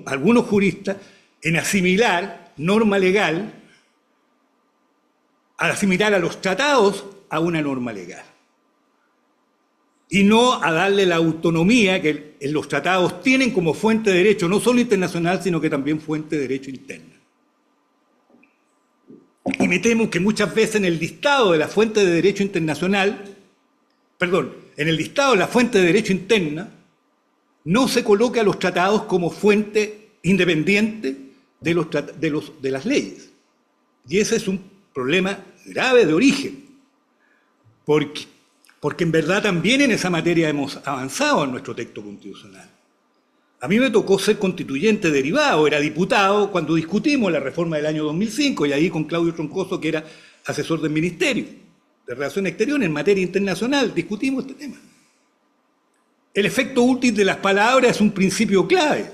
S4: algunos juristas, en asimilar norma legal, a asimilar a los tratados a una norma legal. Y no a darle la autonomía que en los tratados tienen como fuente de derecho, no solo internacional, sino que también fuente de derecho interno. Y me temo que muchas veces en el listado de la fuente de derecho internacional, en el listado de la fuente de derecho interna, no se coloca a los tratados como fuente independiente de las leyes. Y ese es un problema grave de origen, porque en verdad también en esa materia hemos avanzado en nuestro texto constitucional. A mí me tocó ser constituyente derivado, era diputado cuando discutimos la reforma del año 2005, y ahí con Claudio Troncoso, que era asesor del Ministerio de Relaciones Exteriores en materia internacional, discutimos este tema. El efecto útil de las palabras es un principio clave.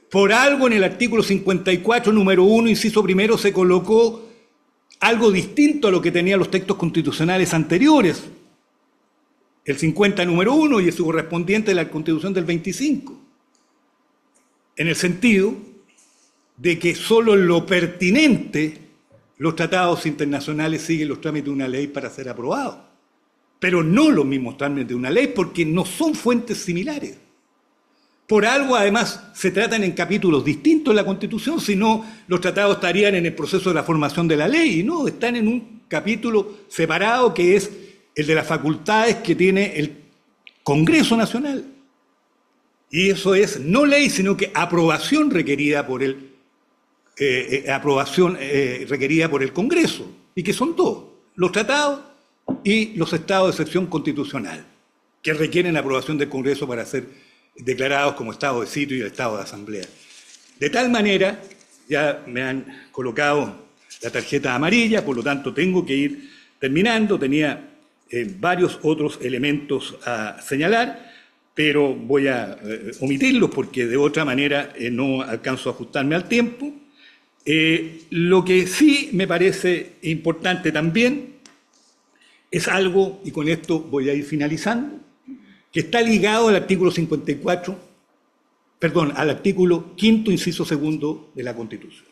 S4: Por algo en el artículo 54, número 1, inciso primero, se colocó algo distinto a lo que tenían los textos constitucionales anteriores, el 50, número 1, y su correspondiente de la Constitución del 25. En el sentido de que solo en lo pertinente los tratados internacionales siguen los trámites de una ley para ser aprobados, pero no los mismos trámites de una ley porque no son fuentes similares. Por algo, además, se tratan en capítulos distintos de la Constitución, si no, los tratados estarían en el proceso de la formación de la ley, y no, están en un capítulo separado que es el de las facultades que tiene el Congreso Nacional. Y eso es no ley, sino que aprobación requerida por el Congreso, y que son dos, los tratados y los estados de excepción constitucional, que requieren aprobación del Congreso para ser declarados como estado de sitio y el estado de asamblea. De tal manera, ya me han colocado la tarjeta amarilla, por lo tanto tengo que ir terminando, tenía varios otros elementos a señalar, pero voy a omitirlos porque de otra manera no alcanzo a ajustarme al tiempo. Lo que sí me parece importante también es algo, y con esto voy a ir finalizando, que está ligado al artículo 54, perdón, al artículo 5º, inciso 2 de la Constitución.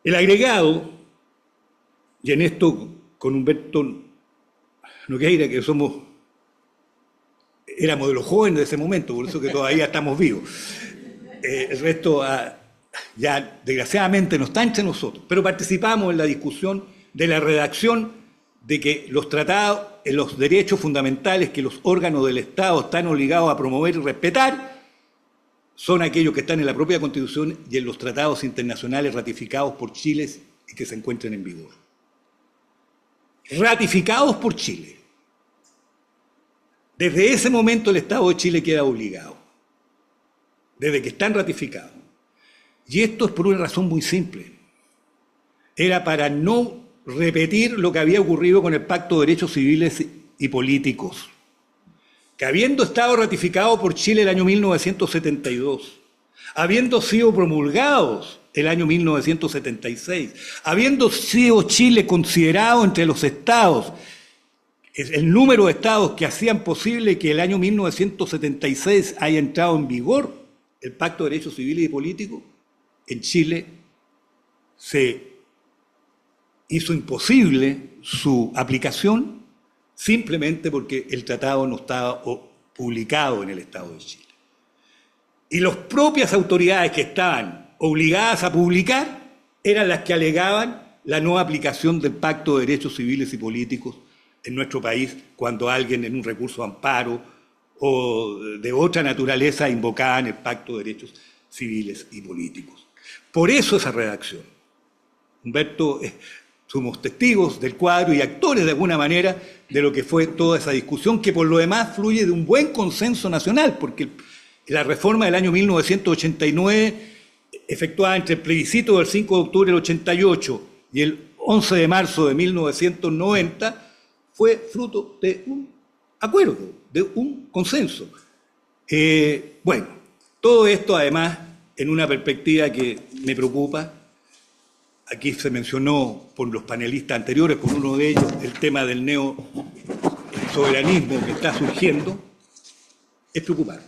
S4: El agregado, y en esto con Humberto Nogueira, que éramos de los jóvenes de ese momento, por eso que todavía estamos vivos. El resto ya desgraciadamente no está entre nosotros, pero participamos en la discusión de la redacción de que los tratados, los derechos fundamentales que los órganos del Estado están obligados a promover y respetar, son aquellos que están en la propia Constitución y en los tratados internacionales ratificados por Chile y que se encuentren en vigor. Ratificados por Chile. Desde ese momento el Estado de Chile queda obligado, desde que están ratificados. Y esto es por una razón muy simple. Era para no repetir lo que había ocurrido con el Pacto de Derechos Civiles y Políticos, que habiendo estado ratificado por Chile el año 1972, habiendo sido promulgados el año 1976, habiendo sido Chile considerado entre los estados, el número de estados que hacían posible que el año 1976 haya entrado en vigor el Pacto de Derechos Civiles y Políticos, en Chile se hizo imposible su aplicación simplemente porque el tratado no estaba publicado en el Estado de Chile. Y las propias autoridades que estaban obligadas a publicar eran las que alegaban la no aplicación del Pacto de Derechos Civiles y Políticos en nuestro país cuando alguien en un recurso de amparo o de otra naturaleza invocaban el Pacto de Derechos Civiles y Políticos. Por eso esa redacción. Humberto, somos testigos del cuadro y actores de alguna manera de lo que fue toda esa discusión, que por lo demás fluye de un buen consenso nacional, porque la reforma del año 1989, efectuada entre el plebiscito del 5 de octubre del 88 y el 11 de marzo de 1990, fue fruto de un acuerdo, de un consenso. Bueno, todo esto además en una perspectiva que me preocupa. Aquí se mencionó por los panelistas anteriores, por uno de ellos, el tema del neosoberanismo que está surgiendo. Es preocupante,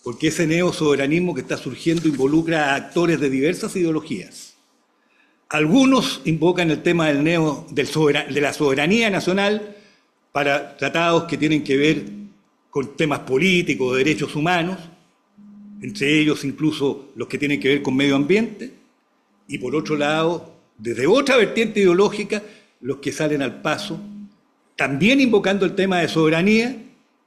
S4: porque ese neosoberanismo que está surgiendo involucra a actores de diversas ideologías. Algunos invocan el tema de la soberanía nacional para tratados que tienen que ver con temas políticos, de derechos humanos, entre ellos incluso los que tienen que ver con medio ambiente, y por otro lado, desde otra vertiente ideológica, los que salen al paso, también invocando el tema de soberanía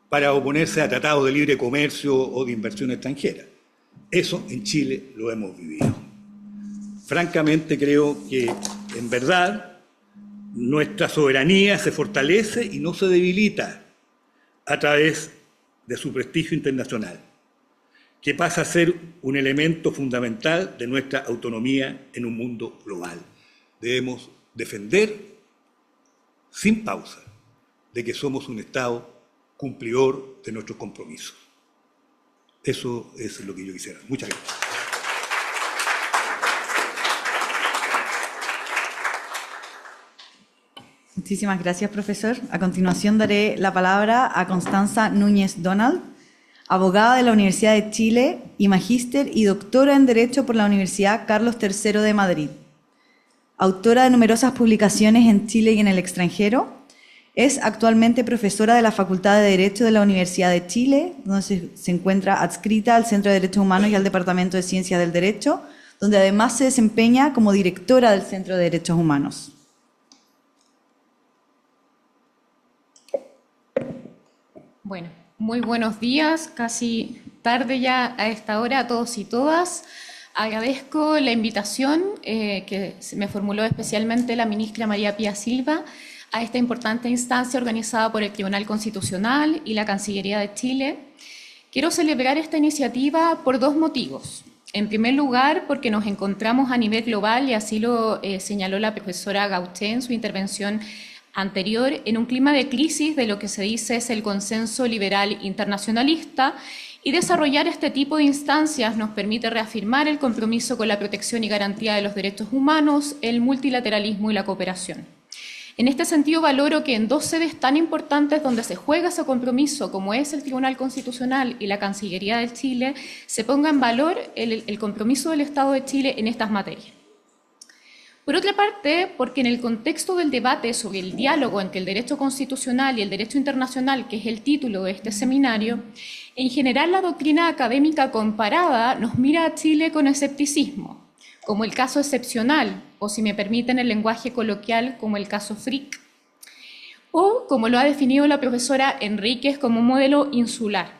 S4: para oponerse a tratados de libre comercio o de inversión extranjera. Eso en Chile lo hemos vivido. Francamente creo que, en verdad, nuestra soberanía se fortalece y no se debilita a través de su prestigio internacional, que pasa a ser un elemento fundamental de nuestra autonomía en un mundo global. Debemos defender, sin pausa, de que somos un Estado cumplidor de nuestros compromisos. Eso es lo que yo quisiera. Muchas gracias.
S2: Muchísimas gracias, profesor. A continuación daré la palabra a Constanza Núñez Donald, abogada de la Universidad de Chile y magíster y doctora en Derecho por la Universidad Carlos III de Madrid. Autora de numerosas publicaciones en Chile y en el extranjero, Es actualmente profesora de la Facultad de Derecho de la Universidad de Chile, donde se encuentra adscrita al Centro de Derechos Humanos y al Departamento de Ciencias del Derecho, donde además se desempeña como directora del Centro de Derechos Humanos.
S5: Bueno, muy buenos días, casi tarde ya a esta hora a todos y todas. Agradezco la invitación que me formuló especialmente la ministra María Pía Silva a esta importante instancia organizada por el Tribunal Constitucional y la Cancillería de Chile. Quiero celebrar esta iniciativa por dos motivos. En primer lugar, porque nos encontramos a nivel global, y así lo señaló la profesora Gauché en su intervención anterior, en un clima de crisis de lo que se dice es el consenso liberal internacionalista, y desarrollar este tipo de instancias nos permite reafirmar el compromiso con la protección y garantía de los derechos humanos, el multilateralismo y la cooperación. En este sentido, valoro que en dos sedes tan importantes donde se juega ese compromiso, como es el Tribunal Constitucional y la Cancillería de Chile, se ponga en valor el compromiso del Estado de Chile en estas materias. Por otra parte, porque en el contexto del debate sobre el diálogo entre el derecho constitucional y el derecho internacional, que es el título de este seminario, en general la doctrina académica comparada nos mira a Chile con escepticismo, como el caso excepcional, o si me permiten el lenguaje coloquial, como el caso Frick, o como lo ha definido la profesora Enríquez como un modelo insular,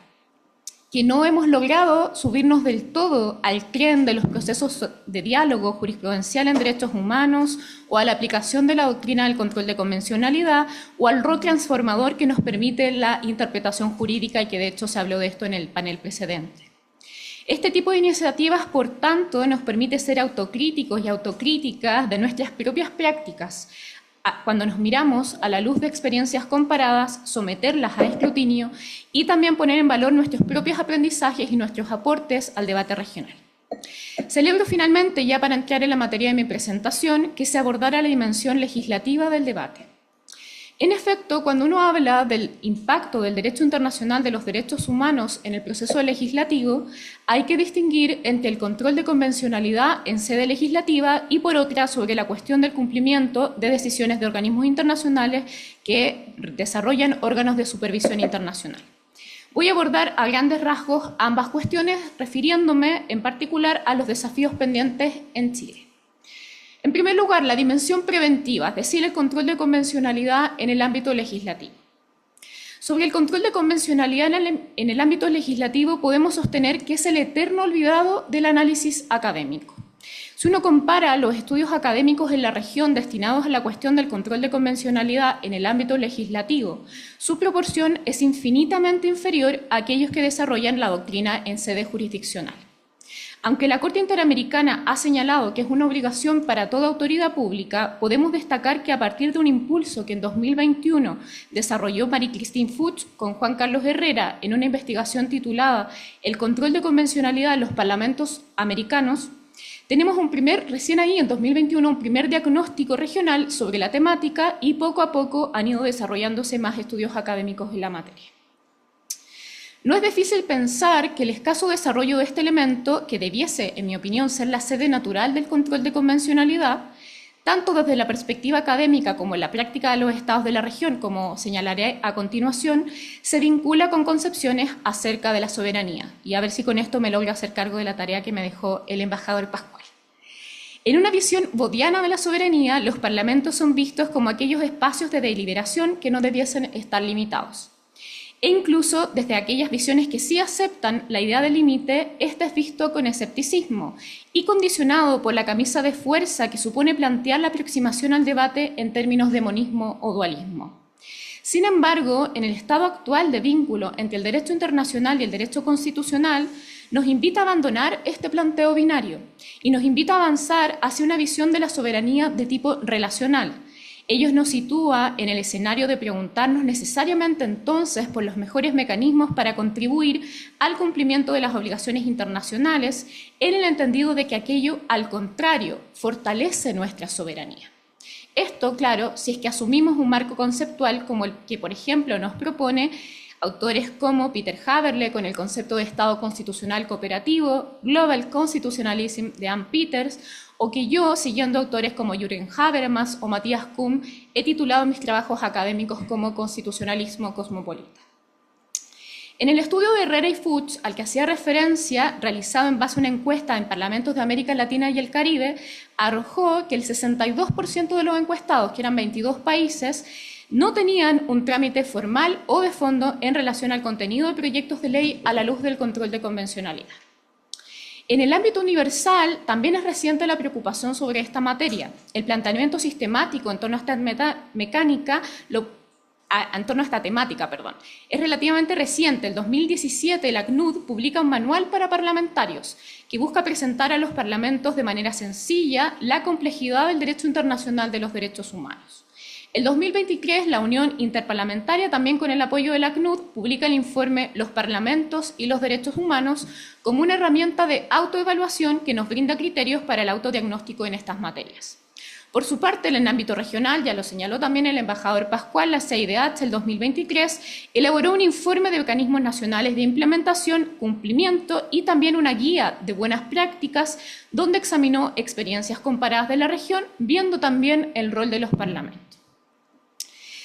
S5: que no hemos logrado subirnos del todo al tren de los procesos de diálogo jurisprudencial en derechos humanos o a la aplicación de la doctrina del control de convencionalidad o al rol transformador que nos permite la interpretación jurídica y que de hecho se habló de esto en el panel precedente. Este tipo de iniciativas, por tanto, nos permite ser autocríticos y autocríticas de nuestras propias prácticas, cuando nos miramos a la luz de experiencias comparadas, someterlas a escrutinio y también poner en valor nuestros propios aprendizajes y nuestros aportes al debate regional. Celebro finalmente, ya para entrar en la materia de mi presentación, que se abordara la dimensión legislativa del debate. En efecto, cuando uno habla del impacto del derecho internacional de los derechos humanos en el proceso legislativo, hay que distinguir entre el control de convencionalidad en sede legislativa y, por otra, sobre la cuestión del cumplimiento de decisiones de organismos internacionales que desarrollan órganos de supervisión internacional. Voy a abordar a grandes rasgos ambas cuestiones, refiriéndome en particular a los desafíos pendientes en Chile. En primer lugar, la dimensión preventiva, es decir, el control de convencionalidad en el ámbito legislativo. Sobre el control de convencionalidad en el ámbito legislativo podemos sostener que es el eterno olvidado del análisis académico. Si uno compara los estudios académicos en la región destinados a la cuestión del control de convencionalidad en el ámbito legislativo, su proporción es infinitamente inferior a aquellos que desarrollan la doctrina en sede jurisdiccional. Aunque la Corte Interamericana ha señalado que es una obligación para toda autoridad pública, podemos destacar que a partir de un impulso que en 2021 desarrolló Marie-Christine Fuchs con Juan Carlos Herrera en una investigación titulada El control de convencionalidad en los parlamentos americanos, tenemos recién ahí en 2021, un primer diagnóstico regional sobre la temática y poco a poco han ido desarrollándose más estudios académicos en la materia. No es difícil pensar que el escaso desarrollo de este elemento, que debiese, en mi opinión, ser la sede natural del control de convencionalidad, tanto desde la perspectiva académica como en la práctica de los estados de la región, como señalaré a continuación, se vincula con concepciones acerca de la soberanía. Y a ver si con esto me logro hacer cargo de la tarea que me dejó el embajador Pascual. En una visión bodiana de la soberanía, los parlamentos son vistos como aquellos espacios de deliberación que no debiesen estar limitados. E incluso desde aquellas visiones que sí aceptan la idea del límite, este es visto con escepticismo y condicionado por la camisa de fuerza que supone plantear la aproximación al debate en términos de monismo o dualismo. Sin embargo, en el estado actual de vínculo entre el derecho internacional y el derecho constitucional, nos invita a abandonar este planteo binario y nos invita a avanzar hacia una visión de la soberanía de tipo relacional. Ello nos sitúa en el escenario de preguntarnos necesariamente entonces por los mejores mecanismos para contribuir al cumplimiento de las obligaciones internacionales, en el entendido de que aquello, al contrario, fortalece nuestra soberanía. Esto, claro, si es que asumimos un marco conceptual como el que, por ejemplo, nos propone autores como Peter Haberle con el concepto de Estado constitucional cooperativo, Global Constitutionalism de Ann Peters, o que yo, siguiendo autores como Jürgen Habermas o Matthias Kuhn, he titulado mis trabajos académicos como Constitucionalismo cosmopolita. En el estudio de Herrera y Fuchs, al que hacía referencia, realizado en base a una encuesta en parlamentos de América Latina y el Caribe, arrojó que el 62% de los encuestados, que eran 22 países, no tenían un trámite formal o de fondo en relación al contenido de proyectos de ley a la luz del control de convencionalidad. En el ámbito universal, también es reciente la preocupación sobre esta materia. El planteamiento sistemático en torno a esta temática, es relativamente reciente. En 2017, la CNUD publica un manual para parlamentarios que busca presentar a los parlamentos de manera sencilla la complejidad del derecho internacional de los derechos humanos. En 2023, la Unión Interparlamentaria, también con el apoyo de la CNUD, publica el informe Los Parlamentos y los Derechos Humanos como una herramienta de autoevaluación que nos brinda criterios para el autodiagnóstico en estas materias. Por su parte, en el ámbito regional, ya lo señaló también el embajador Pascual, la CIDH, el 2023, elaboró un informe de mecanismos nacionales de implementación, cumplimiento y también una guía de buenas prácticas, donde examinó experiencias comparadas de la región, viendo también el rol de los parlamentos.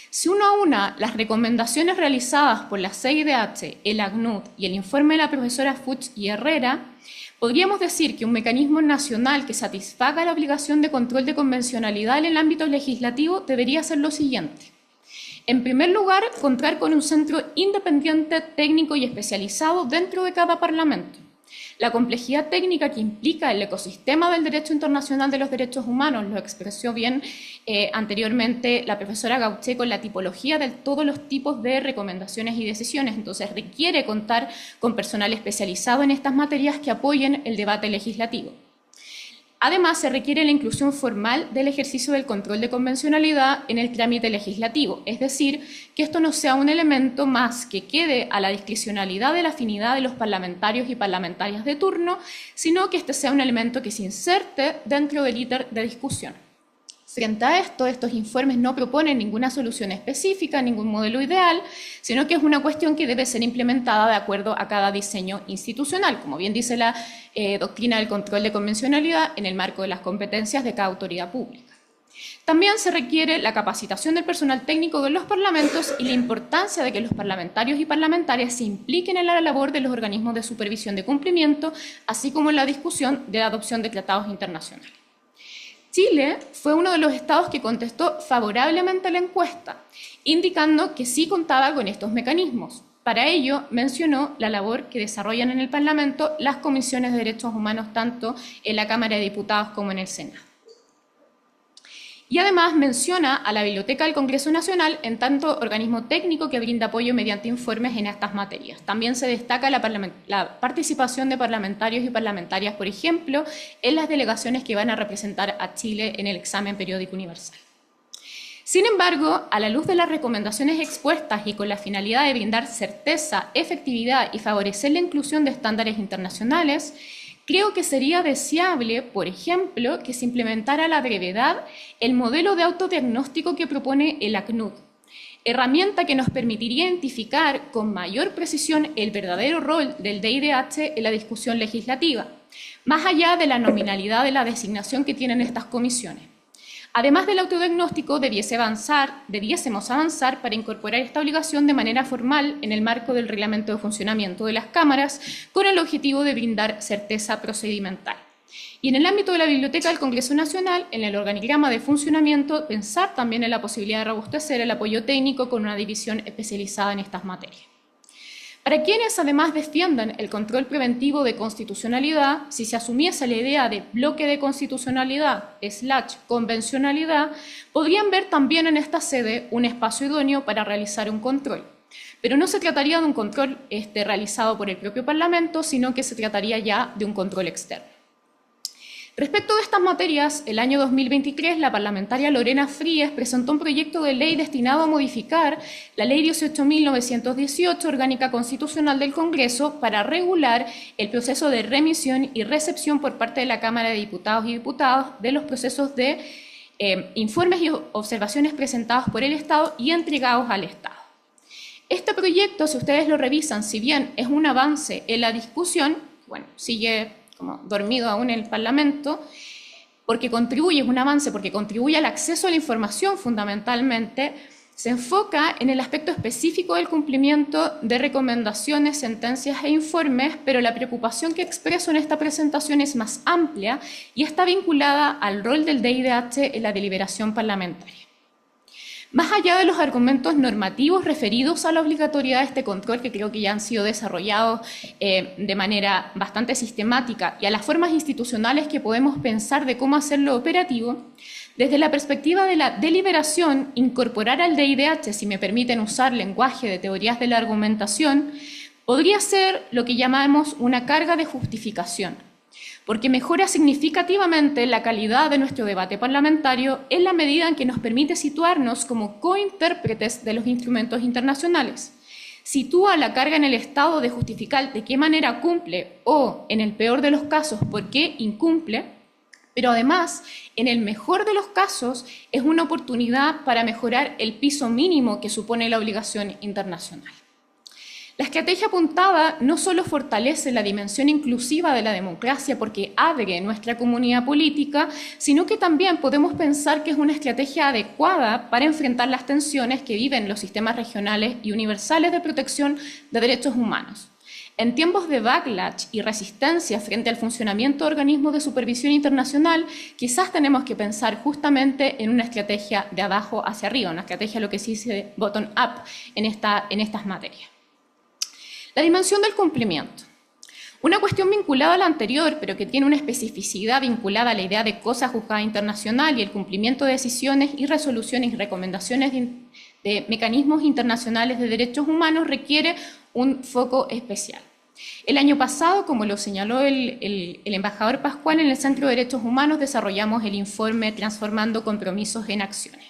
S5: Si uno aúna las recomendaciones realizadas por la CIDH, el ACNUD y el informe de la profesora Fuchs y Herrera, podríamos decir que un mecanismo nacional que satisfaga la obligación de control de convencionalidad en el ámbito legislativo debería ser lo siguiente. En primer lugar, contar con un centro independiente, técnico y especializado dentro de cada parlamento. La complejidad técnica que implica el ecosistema del derecho internacional de los derechos humanos, lo expresó bien anteriormente la profesora Gauché con la tipología de todos los tipos de recomendaciones y decisiones. Entonces requiere contar con personal especializado en estas materias que apoyen el debate legislativo. Además, se requiere la inclusión formal del ejercicio del control de convencionalidad en el trámite legislativo, es decir, que esto no sea un elemento más que quede a la discrecionalidad de la afinidad de los parlamentarios y parlamentarias de turno, sino que este sea un elemento que se inserte dentro del íter de discusión. Frente a esto, estos informes no proponen ninguna solución específica, ningún modelo ideal, sino que es una cuestión que debe ser implementada de acuerdo a cada diseño institucional, como bien dice la doctrina del control de convencionalidad, en el marco de las competencias de cada autoridad pública. También se requiere la capacitación del personal técnico de los parlamentos y la importancia de que los parlamentarios y parlamentarias se impliquen en la labor de los organismos de supervisión de cumplimiento, así como en la discusión de la adopción de tratados internacionales. Chile fue uno de los estados que contestó favorablemente a la encuesta, indicando que sí contaba con estos mecanismos. Para ello, mencionó la labor que desarrollan en el Parlamento las comisiones de derechos humanos, tanto en la Cámara de Diputados como en el Senado. Y además menciona a la Biblioteca del Congreso Nacional en tanto organismo técnico que brinda apoyo mediante informes en estas materias. También se destaca la participación de parlamentarios y parlamentarias, por ejemplo, en las delegaciones que van a representar a Chile en el examen periódico universal. Sin embargo, a la luz de las recomendaciones expuestas y con la finalidad de brindar certeza, efectividad y favorecer la inclusión de estándares internacionales, creo que sería deseable, por ejemplo, que se implementara a la brevedad el modelo de autodiagnóstico que propone el ACNUD, herramienta que nos permitiría identificar con mayor precisión el verdadero rol del DIDH en la discusión legislativa, más allá de la nominalidad de la designación que tienen estas comisiones. Además del autodiagnóstico, debiésemos avanzar para incorporar esta obligación de manera formal en el marco del reglamento de funcionamiento de las cámaras, con el objetivo de brindar certeza procedimental. Y en el ámbito de la Biblioteca del Congreso Nacional, en el organigrama de funcionamiento, pensar también en la posibilidad de robustecer el apoyo técnico con una división especializada en estas materias. Para quienes además defiendan el control preventivo de constitucionalidad, si se asumiese la idea de bloque de constitucionalidad / convencionalidad, podrían ver también en esta sede un espacio idóneo para realizar un control. Pero no se trataría de un control realizado por el propio Parlamento, sino que se trataría ya de un control externo. Respecto de estas materias, el año 2023, la parlamentaria Lorena Fríes presentó un proyecto de ley destinado a modificar la Ley 18.918, Orgánica Constitucional del Congreso, para regular el proceso de remisión y recepción por parte de la Cámara de Diputados y Diputadas de los procesos de informes y observaciones presentados por el Estado y entregados al Estado. Este proyecto, si ustedes lo revisan, si bien es un avance en la discusión, bueno, sigue como dormido aún en el Parlamento, porque contribuye, es un avance, porque contribuye al acceso a la información fundamentalmente, se enfoca en el aspecto específico del cumplimiento de recomendaciones, sentencias e informes, pero la preocupación que expreso en esta presentación es más amplia y está vinculada al rol del DIDH en la deliberación parlamentaria. Más allá de los argumentos normativos referidos a la obligatoriedad de este control, que creo que ya han sido desarrollados de manera bastante sistemática, y a las formas institucionales que podemos pensar de cómo hacerlo operativo, desde la perspectiva de la deliberación, incorporar al DIDH, si me permiten usar lenguaje de teorías de la argumentación, podría ser lo que llamamos una carga de justificación, porque mejora significativamente la calidad de nuestro debate parlamentario en la medida en que nos permite situarnos como cointérpretes de los instrumentos internacionales. Sitúa la carga en el Estado de justificar de qué manera cumple o, en el peor de los casos, por qué incumple, pero además, en el mejor de los casos, es una oportunidad para mejorar el piso mínimo que supone la obligación internacional. La estrategia apuntada no solo fortalece la dimensión inclusiva de la democracia porque abre nuestra comunidad política, sino que también podemos pensar que es una estrategia adecuada para enfrentar las tensiones que viven los sistemas regionales y universales de protección de derechos humanos. En tiempos de backlash y resistencia frente al funcionamiento de organismos de supervisión internacional, quizás tenemos que pensar justamente en una estrategia de abajo hacia arriba, una estrategia lo que se dice bottom-up en estas materias. La dimensión del cumplimiento. Una cuestión vinculada a la anterior, pero que tiene una especificidad vinculada a la idea de cosa juzgada internacional y el cumplimiento de decisiones y resoluciones y recomendaciones de mecanismos internacionales de derechos humanos, requiere un foco especial. El año pasado, como lo señaló el embajador Pascual, en el Centro de Derechos Humanos desarrollamos el informe Transformando Compromisos en Acciones,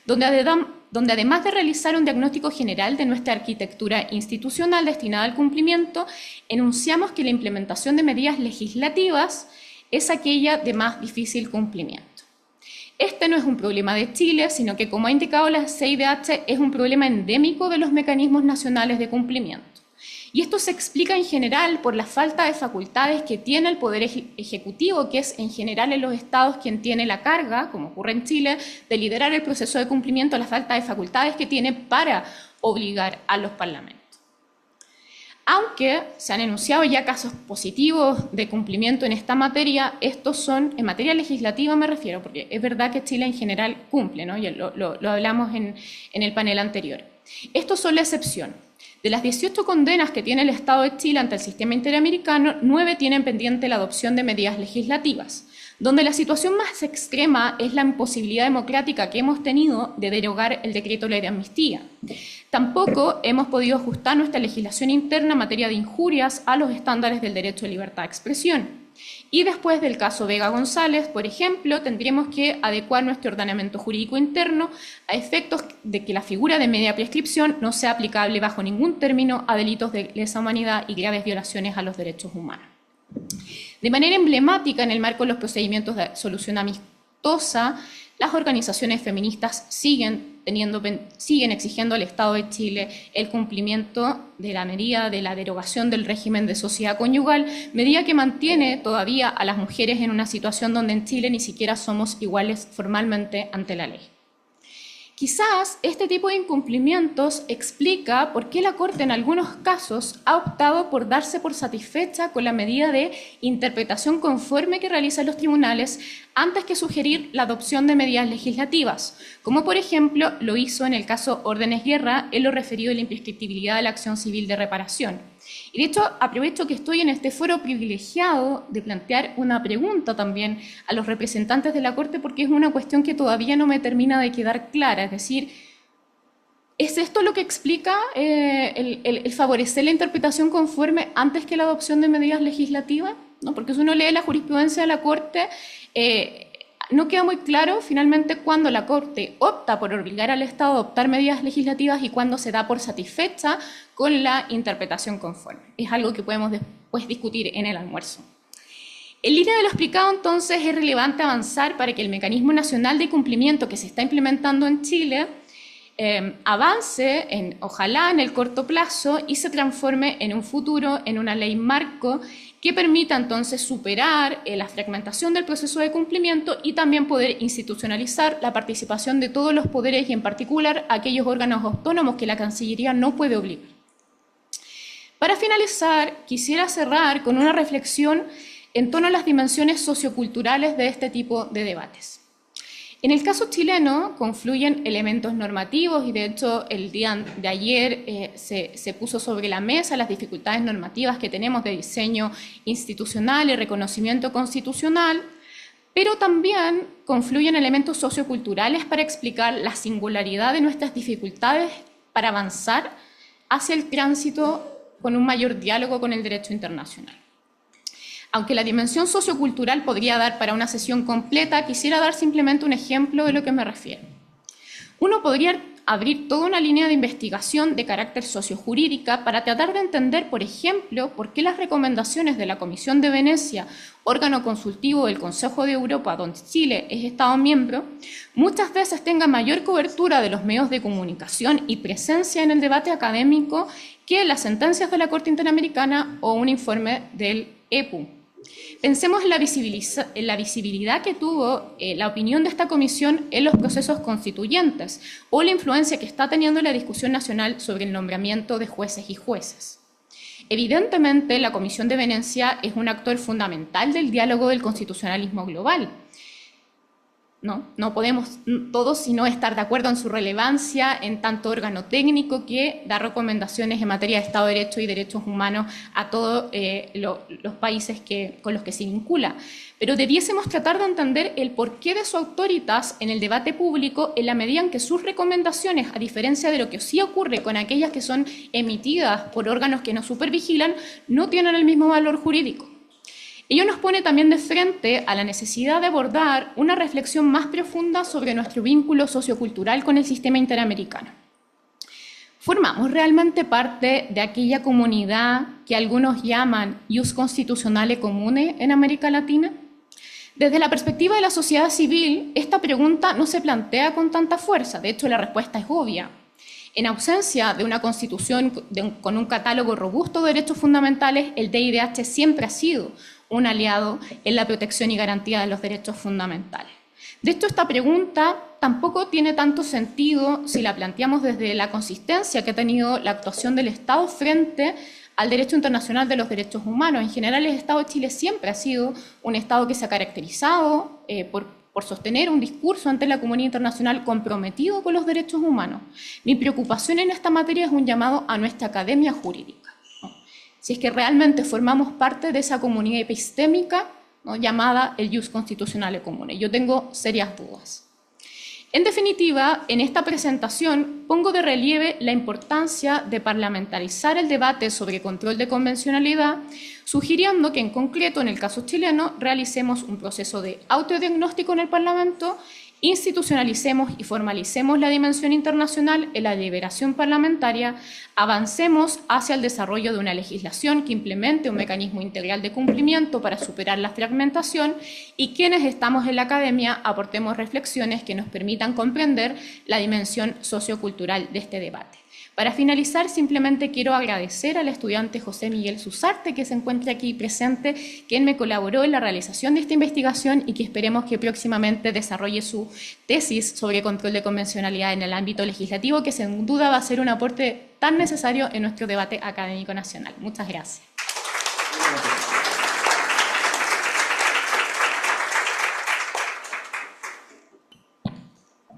S5: donde además de realizar un diagnóstico general de nuestra arquitectura institucional destinada al cumplimiento, enunciamos que la implementación de medidas legislativas es aquella de más difícil cumplimiento. Este no es un problema de Chile, sino que, como ha indicado la CIDH, es un problema endémico de los mecanismos nacionales de cumplimiento. Y esto se explica en general por la falta de facultades que tiene el Poder Ejecutivo, que es en general en los estados quien tiene la carga, como ocurre en Chile, de liderar el proceso de cumplimiento, la falta de facultades que tiene para obligar a los parlamentos. Aunque se han enunciado ya casos positivos de cumplimiento en esta materia, estos son, en materia legislativa me refiero, porque es verdad que Chile en general cumple, ¿no? Ya lo hablamos en el panel anterior. Estos son la excepción. De las 18 condenas que tiene el Estado de Chile ante el sistema interamericano, 9 tienen pendiente la adopción de medidas legislativas, donde la situación más extrema es la imposibilidad democrática que hemos tenido de derogar el decreto ley de amnistía. Tampoco hemos podido ajustar nuestra legislación interna en materia de injurias a los estándares del derecho de libertad de expresión. Y después del caso Vega González, por ejemplo, tendríamos que adecuar nuestro ordenamiento jurídico interno a efectos de que la figura de media prescripción no sea aplicable bajo ningún término a delitos de lesa humanidad y graves violaciones a los derechos humanos. De manera emblemática, en el marco de los procedimientos de solución amistosa, las organizaciones feministas siguen exigiendo al Estado de Chile el cumplimiento de la medida de la derogación del régimen de sociedad conyugal, medida que mantiene todavía a las mujeres en una situación donde en Chile ni siquiera somos iguales formalmente ante la ley. Quizás este tipo de incumplimientos explica por qué la Corte en algunos casos ha optado por darse por satisfecha con la medida de interpretación conforme que realizan los tribunales antes que sugerir la adopción de medidas legislativas, como por ejemplo lo hizo en el caso Órdenes Guerra en lo referido a la imprescriptibilidad de la acción civil de reparación. Y de hecho, aprovecho que estoy en este foro privilegiado de plantear una pregunta también a los representantes de la Corte, porque es una cuestión que todavía no me termina de quedar clara. Es decir, ¿es esto lo que explica el favorecer la interpretación conforme antes que la adopción de medidas legislativas? ¿No? Porque si uno lee la jurisprudencia de la Corte, no queda muy claro finalmente cuándo la Corte opta por obligar al Estado a adoptar medidas legislativas y cuándo se da por satisfecha con la interpretación conforme. Es algo que podemos después discutir en el almuerzo. En línea de lo explicado, entonces, es relevante avanzar para que el mecanismo nacional de cumplimiento que se está implementando en Chile avance, ojalá en el corto plazo, y se transforme en un futuro en una ley marco que permita entonces superar la fragmentación del proceso de cumplimiento y también poder institucionalizar la participación de todos los poderes y en particular aquellos órganos autónomos que la Cancillería no puede obligar. Para finalizar, quisiera cerrar con una reflexión en torno a las dimensiones socioculturales de este tipo de debates. En el caso chileno confluyen elementos normativos y de hecho el día de ayer se puso sobre la mesa las dificultades normativas que tenemos de diseño institucional y reconocimiento constitucional, pero también confluyen elementos socioculturales para explicar la singularidad de nuestras dificultades para avanzar hacia el tránsito con un mayor diálogo con el derecho internacional. Aunque la dimensión sociocultural podría dar para una sesión completa, quisiera dar simplemente un ejemplo de lo que me refiero. Uno podría abrir toda una línea de investigación de carácter sociojurídica para tratar de entender, por ejemplo, por qué las recomendaciones de la Comisión de Venecia, órgano consultivo del Consejo de Europa, donde Chile es Estado miembro, muchas veces tengan mayor cobertura de los medios de comunicación y presencia en el debate académico que las sentencias de la Corte Interamericana o un informe del EPU. Pensemos en la visibilidad que tuvo la opinión de esta comisión en los procesos constituyentes o la influencia que está teniendo la discusión nacional sobre el nombramiento de jueces y jueces. Evidentemente, la Comisión de Venecia es un actor fundamental del diálogo del constitucionalismo global. No podemos todos sino estar de acuerdo en su relevancia en tanto órgano técnico que da recomendaciones en materia de Estado de Derecho y derechos humanos a todos los países con los que se vincula. Pero debiésemos tratar de entender el porqué de su autoritas en el debate público en la medida en que sus recomendaciones, a diferencia de lo que sí ocurre con aquellas que son emitidas por órganos que nos supervigilan, no tienen el mismo valor jurídico. Ello nos pone también de frente a la necesidad de abordar una reflexión más profunda sobre nuestro vínculo sociocultural con el sistema interamericano. ¿Formamos realmente parte de aquella comunidad que algunos llaman ius constitutionale comune en América Latina? Desde la perspectiva de la sociedad civil, esta pregunta no se plantea con tanta fuerza. De hecho, la respuesta es obvia. En ausencia de una constitución con un catálogo robusto de derechos fundamentales, el DIDH siempre ha sido un aliado en la protección y garantía de los derechos fundamentales. De hecho, esta pregunta tampoco tiene tanto sentido si la planteamos desde la consistencia que ha tenido la actuación del Estado frente al derecho internacional de los derechos humanos. En general, el Estado de Chile siempre ha sido un Estado que se ha caracterizado por sostener un discurso ante la comunidad internacional comprometido con los derechos humanos. Mi preocupación en esta materia es un llamado a nuestra academia jurídica. Si es que realmente formamos parte de esa comunidad epistémica, ¿no?, llamada el ius constitutionale comune. Yo tengo serias dudas. En definitiva, en esta presentación pongo de relieve la importancia de parlamentarizar el debate sobre control de convencionalidad, sugiriendo que en concreto, en el caso chileno, realicemos un proceso de autodiagnóstico en el Parlamento, institucionalicemos y formalicemos la dimensión internacional en la deliberación parlamentaria, avancemos hacia el desarrollo de una legislación que implemente un mecanismo integral de cumplimiento para superar la fragmentación y quienes estamos en la academia aportemos reflexiones que nos permitan comprender la dimensión sociocultural de este debate. Para finalizar, simplemente quiero agradecer al estudiante José Miguel Susarte, que se encuentra aquí presente, quien me colaboró en la realización de esta investigación y que esperemos que próximamente desarrolle su tesis sobre control de convencionalidad en el ámbito legislativo, que sin duda va a ser un aporte tan necesario en nuestro debate académico nacional. Muchas gracias.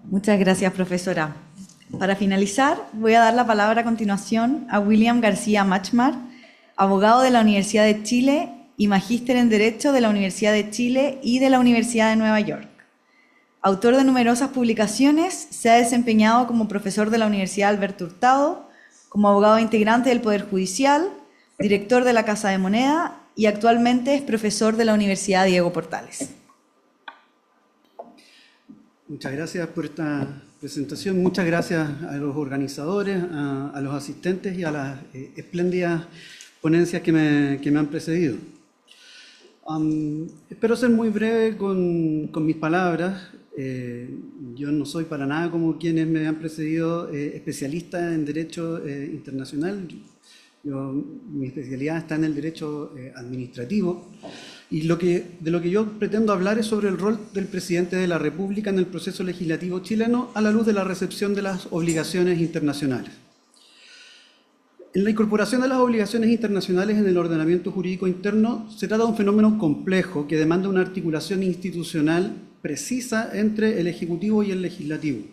S2: Muchas gracias, profesora. Para finalizar, voy a dar la palabra a continuación a William García Machmar, abogado de la Universidad de Chile y magíster en Derecho de la Universidad de Chile y de la Universidad de Nueva York. Autor de numerosas publicaciones, se ha desempeñado como profesor de la Universidad Alberto Hurtado, como abogado integrante del Poder Judicial, director de la Casa de Moneda y actualmente es profesor de la Universidad Diego Portales.
S6: Muchas gracias por esta presentación. Muchas gracias a los organizadores, a los asistentes y a las espléndidas ponencias que me han precedido. Espero ser muy breve con mis palabras. Yo no soy para nada como quienes me han precedido especialista en Derecho Internacional. Mi especialidad está en el derecho administrativo y de lo que yo pretendo hablar es sobre el rol del presidente de la República en el proceso legislativo chileno a la luz de la recepción de las obligaciones internacionales. En la incorporación de las obligaciones internacionales en el ordenamiento jurídico interno se trata de un fenómeno complejo que demanda una articulación institucional precisa entre el Ejecutivo y el Legislativo.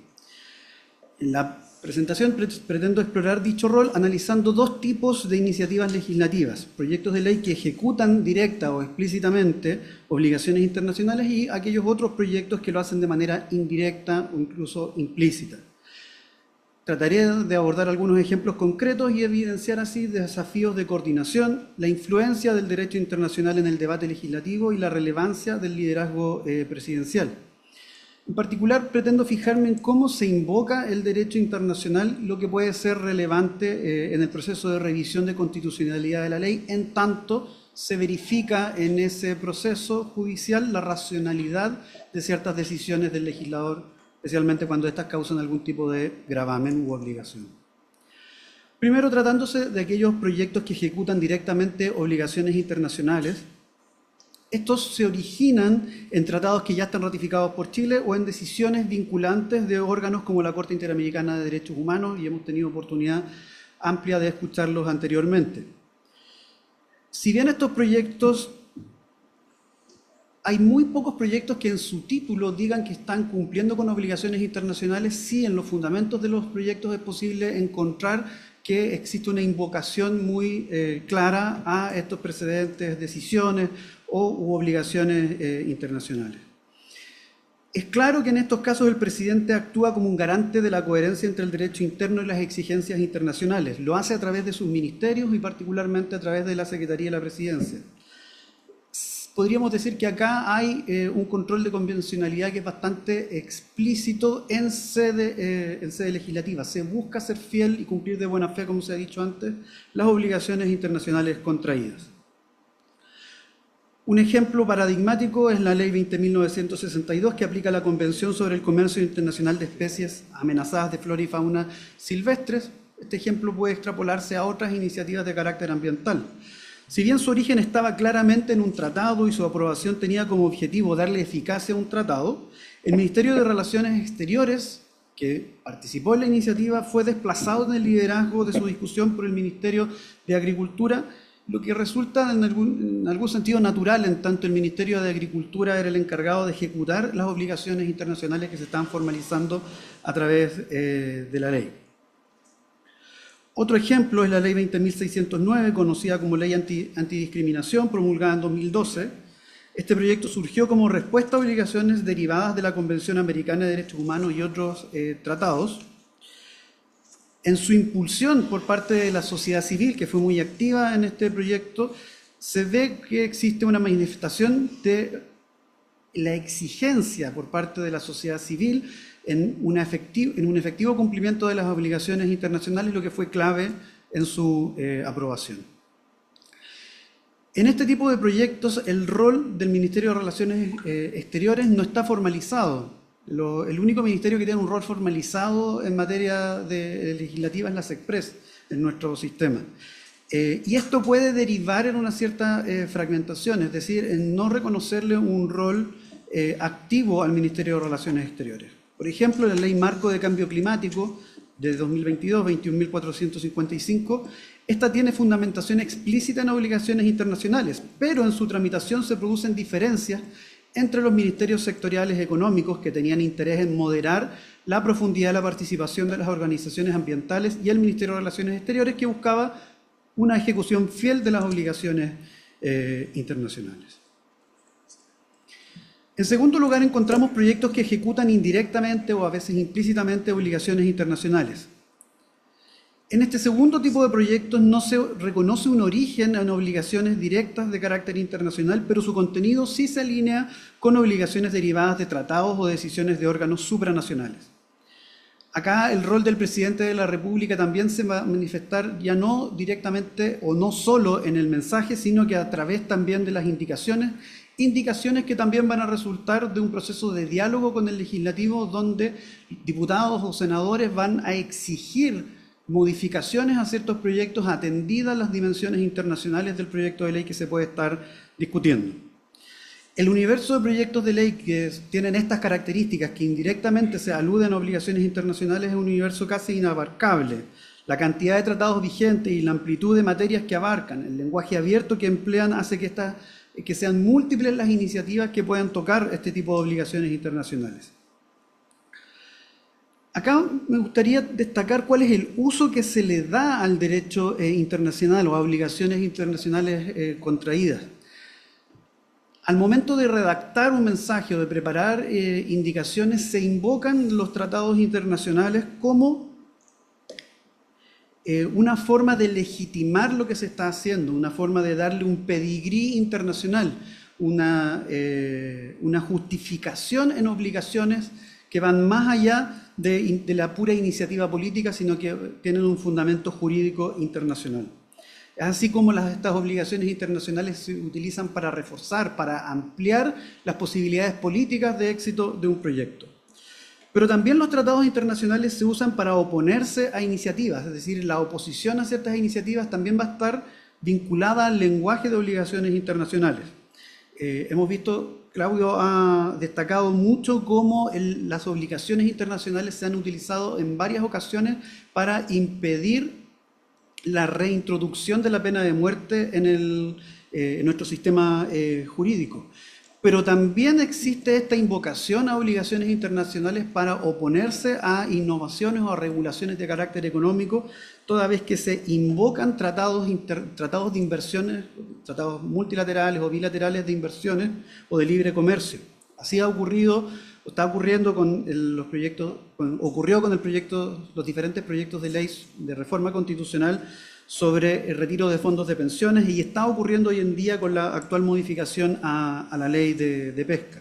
S6: En la presentación pretendo explorar dicho rol analizando dos tipos de iniciativas legislativas: proyectos de ley que ejecutan directa o explícitamente obligaciones internacionales y aquellos otros proyectos que lo hacen de manera indirecta o incluso implícita. Trataré de abordar algunos ejemplos concretos y evidenciar así desafíos de coordinación, la influencia del derecho internacional en el debate legislativo y la relevancia del liderazgo presidencial. En particular, pretendo fijarme en cómo se invoca el derecho internacional, lo que puede ser relevante en el proceso de revisión de constitucionalidad de la ley, en tanto se verifica en ese proceso judicial la racionalidad de ciertas decisiones del legislador, especialmente cuando éstas causan algún tipo de gravamen u obligación. Primero, tratándose de aquellos proyectos que ejecutan directamente obligaciones internacionales, estos se originan en tratados que ya están ratificados por Chile o en decisiones vinculantes de órganos como la Corte Interamericana de Derechos Humanos, y hemos tenido oportunidad amplia de escucharlos anteriormente. Si bien estos proyectos, hay muy pocos proyectos que en su título digan que están cumpliendo con obligaciones internacionales, sí en los fundamentos de los proyectos es posible encontrar que existe una invocación muy clara a estos precedentes, decisiones u obligaciones internacionales. Es claro que en estos casos el presidente actúa como un garante de la coherencia entre el derecho interno y las exigencias internacionales. Lo hace a través de sus ministerios y particularmente a través de la Secretaría de la Presidencia. Podríamos decir que acá hay un control de convencionalidad que es bastante explícito en sede legislativa. Se busca ser fiel y cumplir de buena fe, como se ha dicho antes, las obligaciones internacionales contraídas. Un ejemplo paradigmático es la Ley 20.962, que aplica la Convención sobre el Comercio Internacional de Especies Amenazadas de Flora y Fauna Silvestres. Este ejemplo puede extrapolarse a otras iniciativas de carácter ambiental. Si bien su origen estaba claramente en un tratado y su aprobación tenía como objetivo darle eficacia a un tratado, el Ministerio de Relaciones Exteriores, que participó en la iniciativa, fue desplazado en el liderazgo de su discusión por el Ministerio de Agricultura, lo que resulta en algún sentido natural, en tanto el Ministerio de Agricultura era el encargado de ejecutar las obligaciones internacionales que se están formalizando a través de la ley. Otro ejemplo es la Ley 20.609, conocida como Ley Antidiscriminación, promulgada en 2012. Este proyecto surgió como respuesta a obligaciones derivadas de la Convención Americana de Derechos Humanos y otros tratados. En su impulsión por parte de la sociedad civil, que fue muy activa en este proyecto, se ve que existe una manifestación de la exigencia por parte de la sociedad civil en un efectivo cumplimiento de las obligaciones internacionales, lo que fue clave en su aprobación. En este tipo de proyectos, el rol del Ministerio de Relaciones Exteriores no está formalizado. El único ministerio que tiene un rol formalizado en materia legislativa es la SECPRES, en nuestro sistema. Y esto puede derivar en una cierta fragmentación, es decir, en no reconocerle un rol activo al Ministerio de Relaciones Exteriores. Por ejemplo, la Ley Marco de Cambio Climático de 2022, 21.455, esta tiene fundamentación explícita en obligaciones internacionales, pero en su tramitación se producen diferencias entre los ministerios sectoriales económicos, que tenían interés en moderar la profundidad de la participación de las organizaciones ambientales, y el Ministerio de Relaciones Exteriores, que buscaba una ejecución fiel de las obligaciones internacionales. En segundo lugar, encontramos proyectos que ejecutan indirectamente o a veces implícitamente obligaciones internacionales. En este segundo tipo de proyectos no se reconoce un origen en obligaciones directas de carácter internacional, pero su contenido sí se alinea con obligaciones derivadas de tratados o decisiones de órganos supranacionales. Acá el rol del presidente de la República también se va a manifestar ya no directamente o no solo en el mensaje, sino que a través también de las indicaciones que también van a resultar de un proceso de diálogo con el legislativo, donde diputados o senadores van a exigir modificaciones a ciertos proyectos atendidas las dimensiones internacionales del proyecto de ley que se puede estar discutiendo. El universo de proyectos de ley que tienen estas características, que indirectamente se aluden a obligaciones internacionales, es un universo casi inabarcable. La cantidad de tratados vigentes y la amplitud de materias que abarcan, el lenguaje abierto que emplean hace que sean múltiples las iniciativas que puedan tocar este tipo de obligaciones internacionales. Acá me gustaría destacar cuál es el uso que se le da al derecho internacional o a obligaciones internacionales contraídas. Al momento de redactar un mensaje o de preparar indicaciones, se invocan los tratados internacionales como una forma de legitimar lo que se está haciendo, una forma de darle un pedigrí internacional, una justificación en obligaciones que van más allá de la pura iniciativa política, sino que tienen un fundamento jurídico internacional. Así como estas obligaciones internacionales se utilizan para reforzar, para ampliar las posibilidades políticas de éxito de un proyecto. Pero también los tratados internacionales se usan para oponerse a iniciativas, es decir, la oposición a ciertas iniciativas también va a estar vinculada al lenguaje de obligaciones internacionales. Hemos visto, Claudio ha destacado mucho cómo las obligaciones internacionales se han utilizado en varias ocasiones para impedir la reintroducción de la pena de muerte en nuestro sistema jurídico. Pero también existe esta invocación a obligaciones internacionales para oponerse a innovaciones o a regulaciones de carácter económico, toda vez que se invocan tratados de inversiones, tratados multilaterales o bilaterales de inversiones o de libre comercio. Así ha ocurrido, está ocurriendo con los proyectos, ocurrió con los diferentes proyectos de ley de reforma constitucional sobre el retiro de fondos de pensiones y está ocurriendo hoy en día con la actual modificación a la ley de pesca.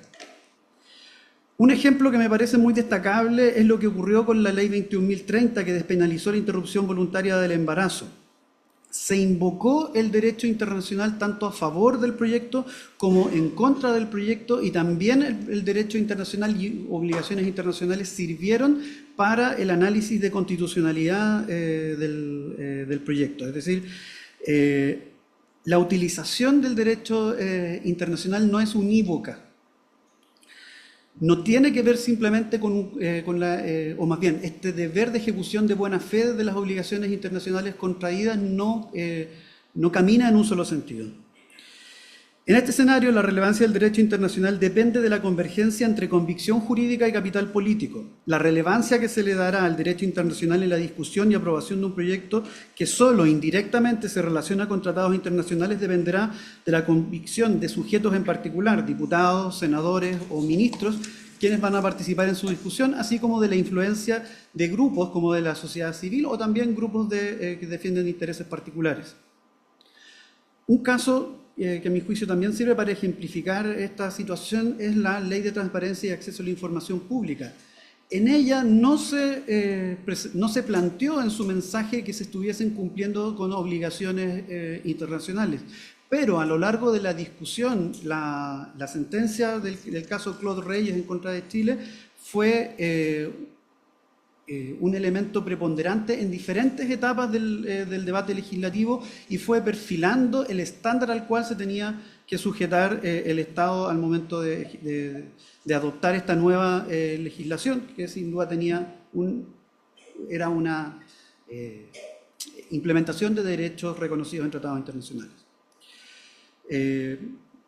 S6: Un ejemplo que me parece muy destacable es lo que ocurrió con la ley 21.030 que despenalizó la interrupción voluntaria del embarazo. Se invocó el derecho internacional tanto a favor del proyecto como en contra del proyecto y también el derecho internacional y obligaciones internacionales sirvieron para el análisis de constitucionalidad del proyecto. Es decir, la utilización del derecho internacional no es unívoca. No tiene que ver simplemente o más bien, este deber de ejecución de buena fe de las obligaciones internacionales contraídas no camina en un solo sentido. En este escenario, la relevancia del derecho internacional depende de la convergencia entre convicción jurídica y capital político. La relevancia que se le dará al derecho internacional en la discusión y aprobación de un proyecto que solo indirectamente se relaciona con tratados internacionales dependerá de la convicción de sujetos en particular, diputados, senadores o ministros, quienes van a participar en su discusión, así como de la influencia de grupos como de la sociedad civil o también grupos que defienden intereses particulares. Un caso que a mi juicio también sirve para ejemplificar esta situación es la Ley de Transparencia y Acceso a la Información Pública. En ella no se planteó en su mensaje que se estuviesen cumpliendo con obligaciones internacionales, pero a lo largo de la discusión, la sentencia del caso Claude Reyes en contra de Chile fue un elemento preponderante en diferentes etapas del debate legislativo y fue perfilando el estándar al cual se tenía que sujetar el Estado al momento de adoptar esta nueva legislación, que sin duda era una implementación de derechos reconocidos en tratados internacionales.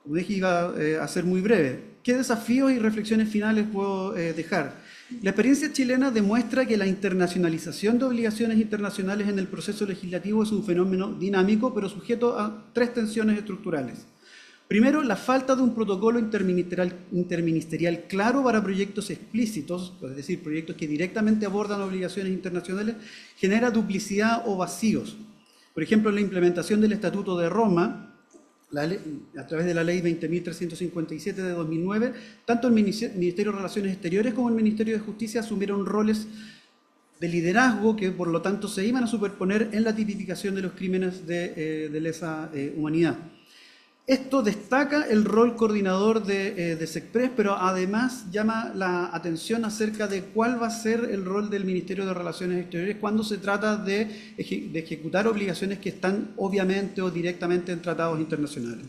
S6: Como dije, iba a ser muy breve. ¿Qué desafíos y reflexiones finales puedo dejar? La experiencia chilena demuestra que la internacionalización de obligaciones internacionales en el proceso legislativo es un fenómeno dinámico, pero sujeto a tres tensiones estructurales. Primero, la falta de un protocolo interministerial claro para proyectos explícitos, es decir, proyectos que directamente abordan obligaciones internacionales, genera duplicidad o vacíos. Por ejemplo, en la implementación del Estatuto de Roma, a través de la Ley 20.357 de 2009, tanto el Ministerio de Relaciones Exteriores como el Ministerio de Justicia asumieron roles de liderazgo que, por lo tanto, se iban a superponer en la tipificación de los crímenes de lesa humanidad. Esto destaca el rol coordinador de SECPRES, pero además llama la atención acerca de cuál va a ser el rol del Ministerio de Relaciones Exteriores cuando se trata de ejecutar obligaciones que están obviamente o directamente en tratados internacionales.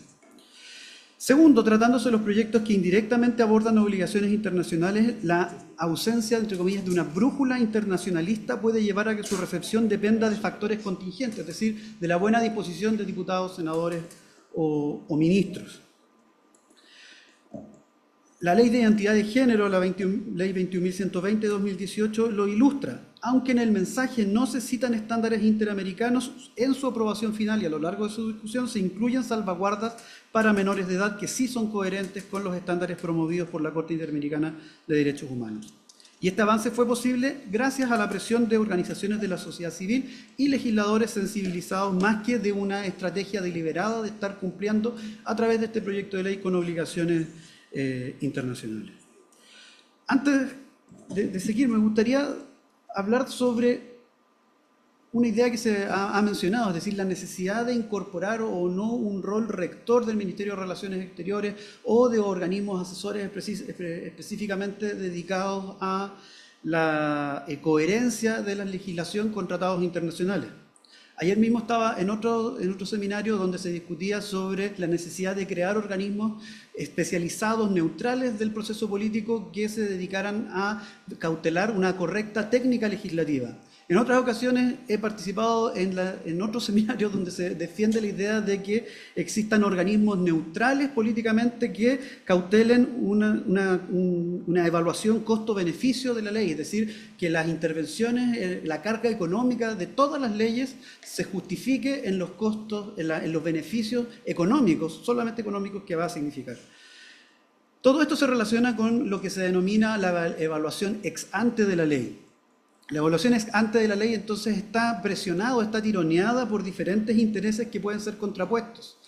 S6: Segundo, tratándose de los proyectos que indirectamente abordan obligaciones internacionales, la ausencia, entre comillas, de una brújula internacionalista puede llevar a que su recepción dependa de factores contingentes, es decir, de la buena disposición de diputados, senadores o ministros. La Ley de Identidad de Género, la Ley 21.120 de 2018, lo ilustra. Aunque en el mensaje no se citan estándares interamericanos, en su aprobación final y a lo largo de su discusión se incluyen salvaguardas para menores de edad que sí son coherentes con los estándares promovidos por la Corte Interamericana de Derechos Humanos. Y este avance fue posible gracias a la presión de organizaciones de la sociedad civil y legisladores sensibilizados más que de una estrategia deliberada de estar cumpliendo a través de este proyecto de ley con obligaciones internacionales. Antes de seguir, me gustaría hablar sobre una idea que se ha mencionado, es decir, la necesidad de incorporar o no un rol rector del Ministerio de Relaciones Exteriores o de organismos asesores específicamente dedicados a la coherencia de la legislación con tratados internacionales. Ayer mismo estaba en otro seminario donde se discutía sobre la necesidad de crear organismos especializados, neutrales del proceso político que se dedicaran a cautelar una correcta técnica legislativa. En otras ocasiones he participado en otros seminarios donde se defiende la idea de que existan organismos neutrales políticamente que cautelen una evaluación costo-beneficio de la ley, es decir, que las intervenciones, la carga económica de todas las leyes se justifique en los costos, en los beneficios económicos, solamente económicos, que va a significar. Todo esto se relaciona con lo que se denomina la evaluación ex ante de la ley. La evaluación ex ante de la ley entonces está presionada, está tironeada por diferentes intereses que pueden ser contrapuestos.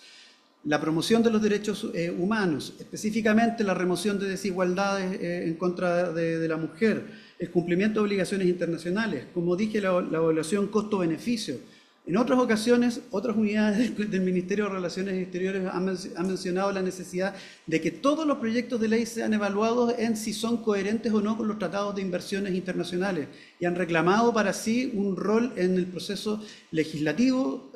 S6: La promoción de los derechos humanos, específicamente la remoción de desigualdades en contra de la mujer, el cumplimiento de obligaciones internacionales, como dije, la evaluación costo-beneficio. En otras ocasiones, otras unidades del Ministerio de Relaciones Exteriores han mencionado la necesidad de que todos los proyectos de ley sean evaluados en si son coherentes o no con los tratados de inversiones internacionales y han reclamado para sí un rol en el proceso legislativo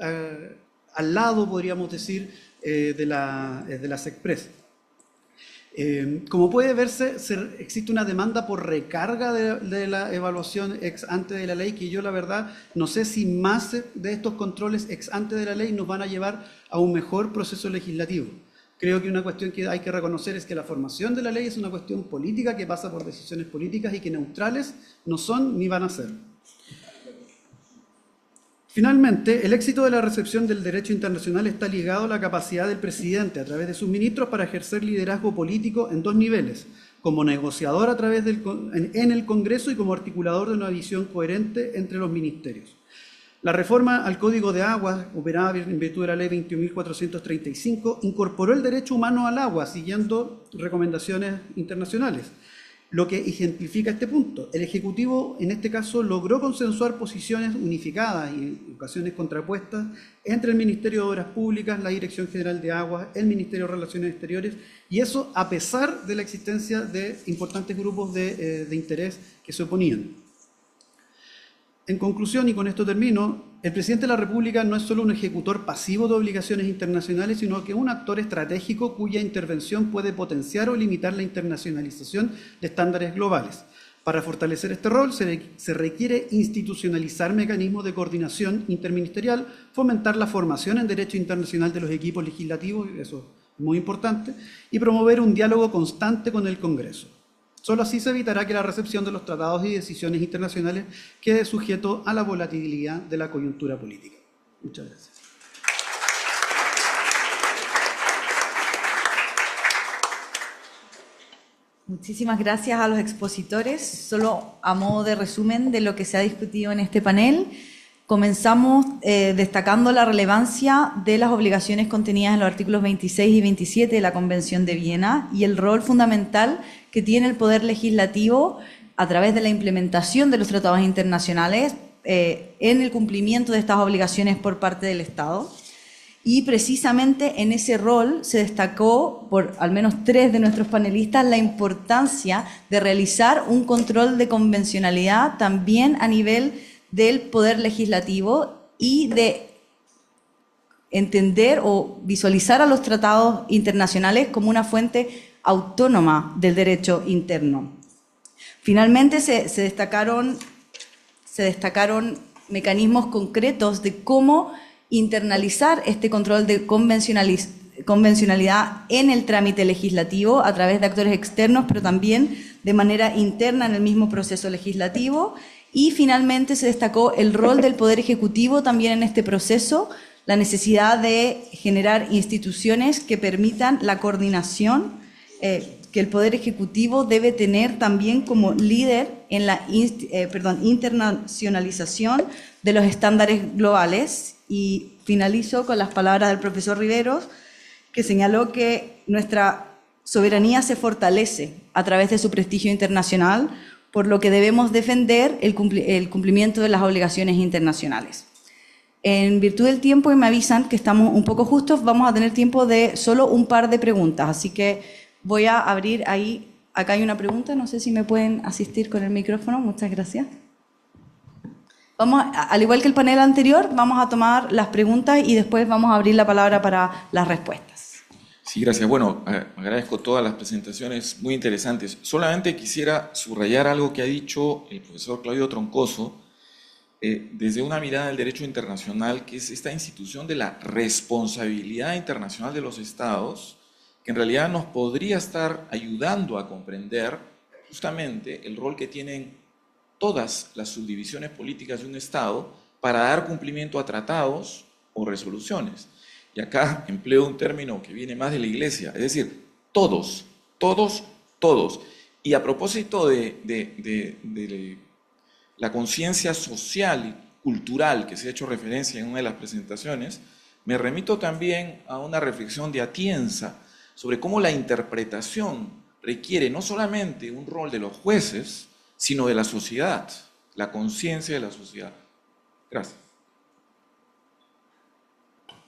S6: al lado, podríamos decir, de la SECPRES. Como puede verse, existe una demanda por recarga de la evaluación ex ante de la ley, que yo la verdad no sé si más de estos controles ex ante de la ley nos van a llevar a un mejor proceso legislativo. Creo que una cuestión que hay que reconocer es que la formación de la ley es una cuestión política que pasa por decisiones políticas y que neutrales no son ni van a ser. Finalmente, el éxito de la recepción del derecho internacional está ligado a la capacidad del presidente, a través de sus ministros, para ejercer liderazgo político en dos niveles, como negociador en el Congreso y como articulador de una visión coherente entre los ministerios. La reforma al Código de Aguas, operada en virtud de la Ley 21.435, incorporó el derecho humano al agua, siguiendo recomendaciones internacionales. Lo que ejemplifica este punto. El Ejecutivo, en este caso, logró consensuar posiciones unificadas y en ocasiones contrapuestas entre el Ministerio de Obras Públicas, la Dirección General de Aguas, el Ministerio de Relaciones Exteriores, y eso a pesar de la existencia de importantes grupos de interés que se oponían. En conclusión, y con esto termino, el presidente de la República no es solo un ejecutor pasivo de obligaciones internacionales, sino que un actor estratégico cuya intervención puede potenciar o limitar la internacionalización de estándares globales. Para fortalecer este rol se requiere institucionalizar mecanismos de coordinación interministerial, fomentar la formación en derecho internacional de los equipos legislativos, eso es muy importante, y promover un diálogo constante con el Congreso. Solo así se evitará que la recepción de los tratados y decisiones internacionales quede sujeto a la volatilidad de la coyuntura política. Muchas gracias.
S2: Muchísimas gracias a los expositores. Solo a modo de resumen de lo que se ha discutido en este panel, comenzamos destacando la relevancia de las obligaciones contenidas en los artículos 26 y 27 de la Convención de Viena y el rol fundamental que tiene el Poder Legislativo a través de la implementación de los tratados internacionales en el cumplimiento de estas obligaciones por parte del Estado. y precisamente en ese rol se destacó, por al menos 3 de nuestros panelistas, la importancia de realizar un control de convencionalidad también a nivel del Poder Legislativo y de entender o visualizar a los tratados internacionales como una fuente autónoma del derecho interno. Finalmente se destacaron mecanismos concretos de cómo internalizar este control de convencionalidad en el trámite legislativo a través de actores externos, pero también de manera interna en el mismo proceso legislativo. Y finalmente se destacó el rol del Poder Ejecutivo también en este proceso, la necesidad de generar instituciones que permitan la coordinación que el Poder Ejecutivo debe tener también como líder en la internacionalización de los estándares globales. Y finalizo con las palabras del profesor Riveros, que señaló que nuestra soberanía se fortalece a través de su prestigio internacional, por lo que debemos defender el cumplimiento de las obligaciones internacionales. En virtud del tiempo, y me avisan que estamos un poco justos, vamos a tener tiempo de solo un par de preguntas, así que voy a abrir ahí, acá hay una pregunta, no sé si me pueden asistir con el micrófono, muchas gracias. Vamos, al igual que el panel anterior, vamos a tomar las preguntas y después vamos a abrir la palabra para las respuestas.
S7: Sí, gracias. Bueno, agradezco todas las presentaciones muy interesantes. Solamente quisiera subrayar algo que ha dicho el profesor Claudio Troncoso, desde una mirada del derecho internacional, que es esta institución de la responsabilidad internacional de los estados, que en realidad nos podría estar ayudando a comprender justamente el rol que tienen todas las subdivisiones políticas de un estado para dar cumplimiento a tratados o resoluciones. Y acá empleo un término que viene más de la Iglesia, es decir, todos, todos, todos. Y a propósito de la conciencia social y cultural que se ha hecho referencia en una de las presentaciones, me remito también a una reflexión de Atienza sobre cómo la interpretación requiere no solamente un rol de los jueces, sino de la sociedad, la conciencia de la sociedad. Gracias.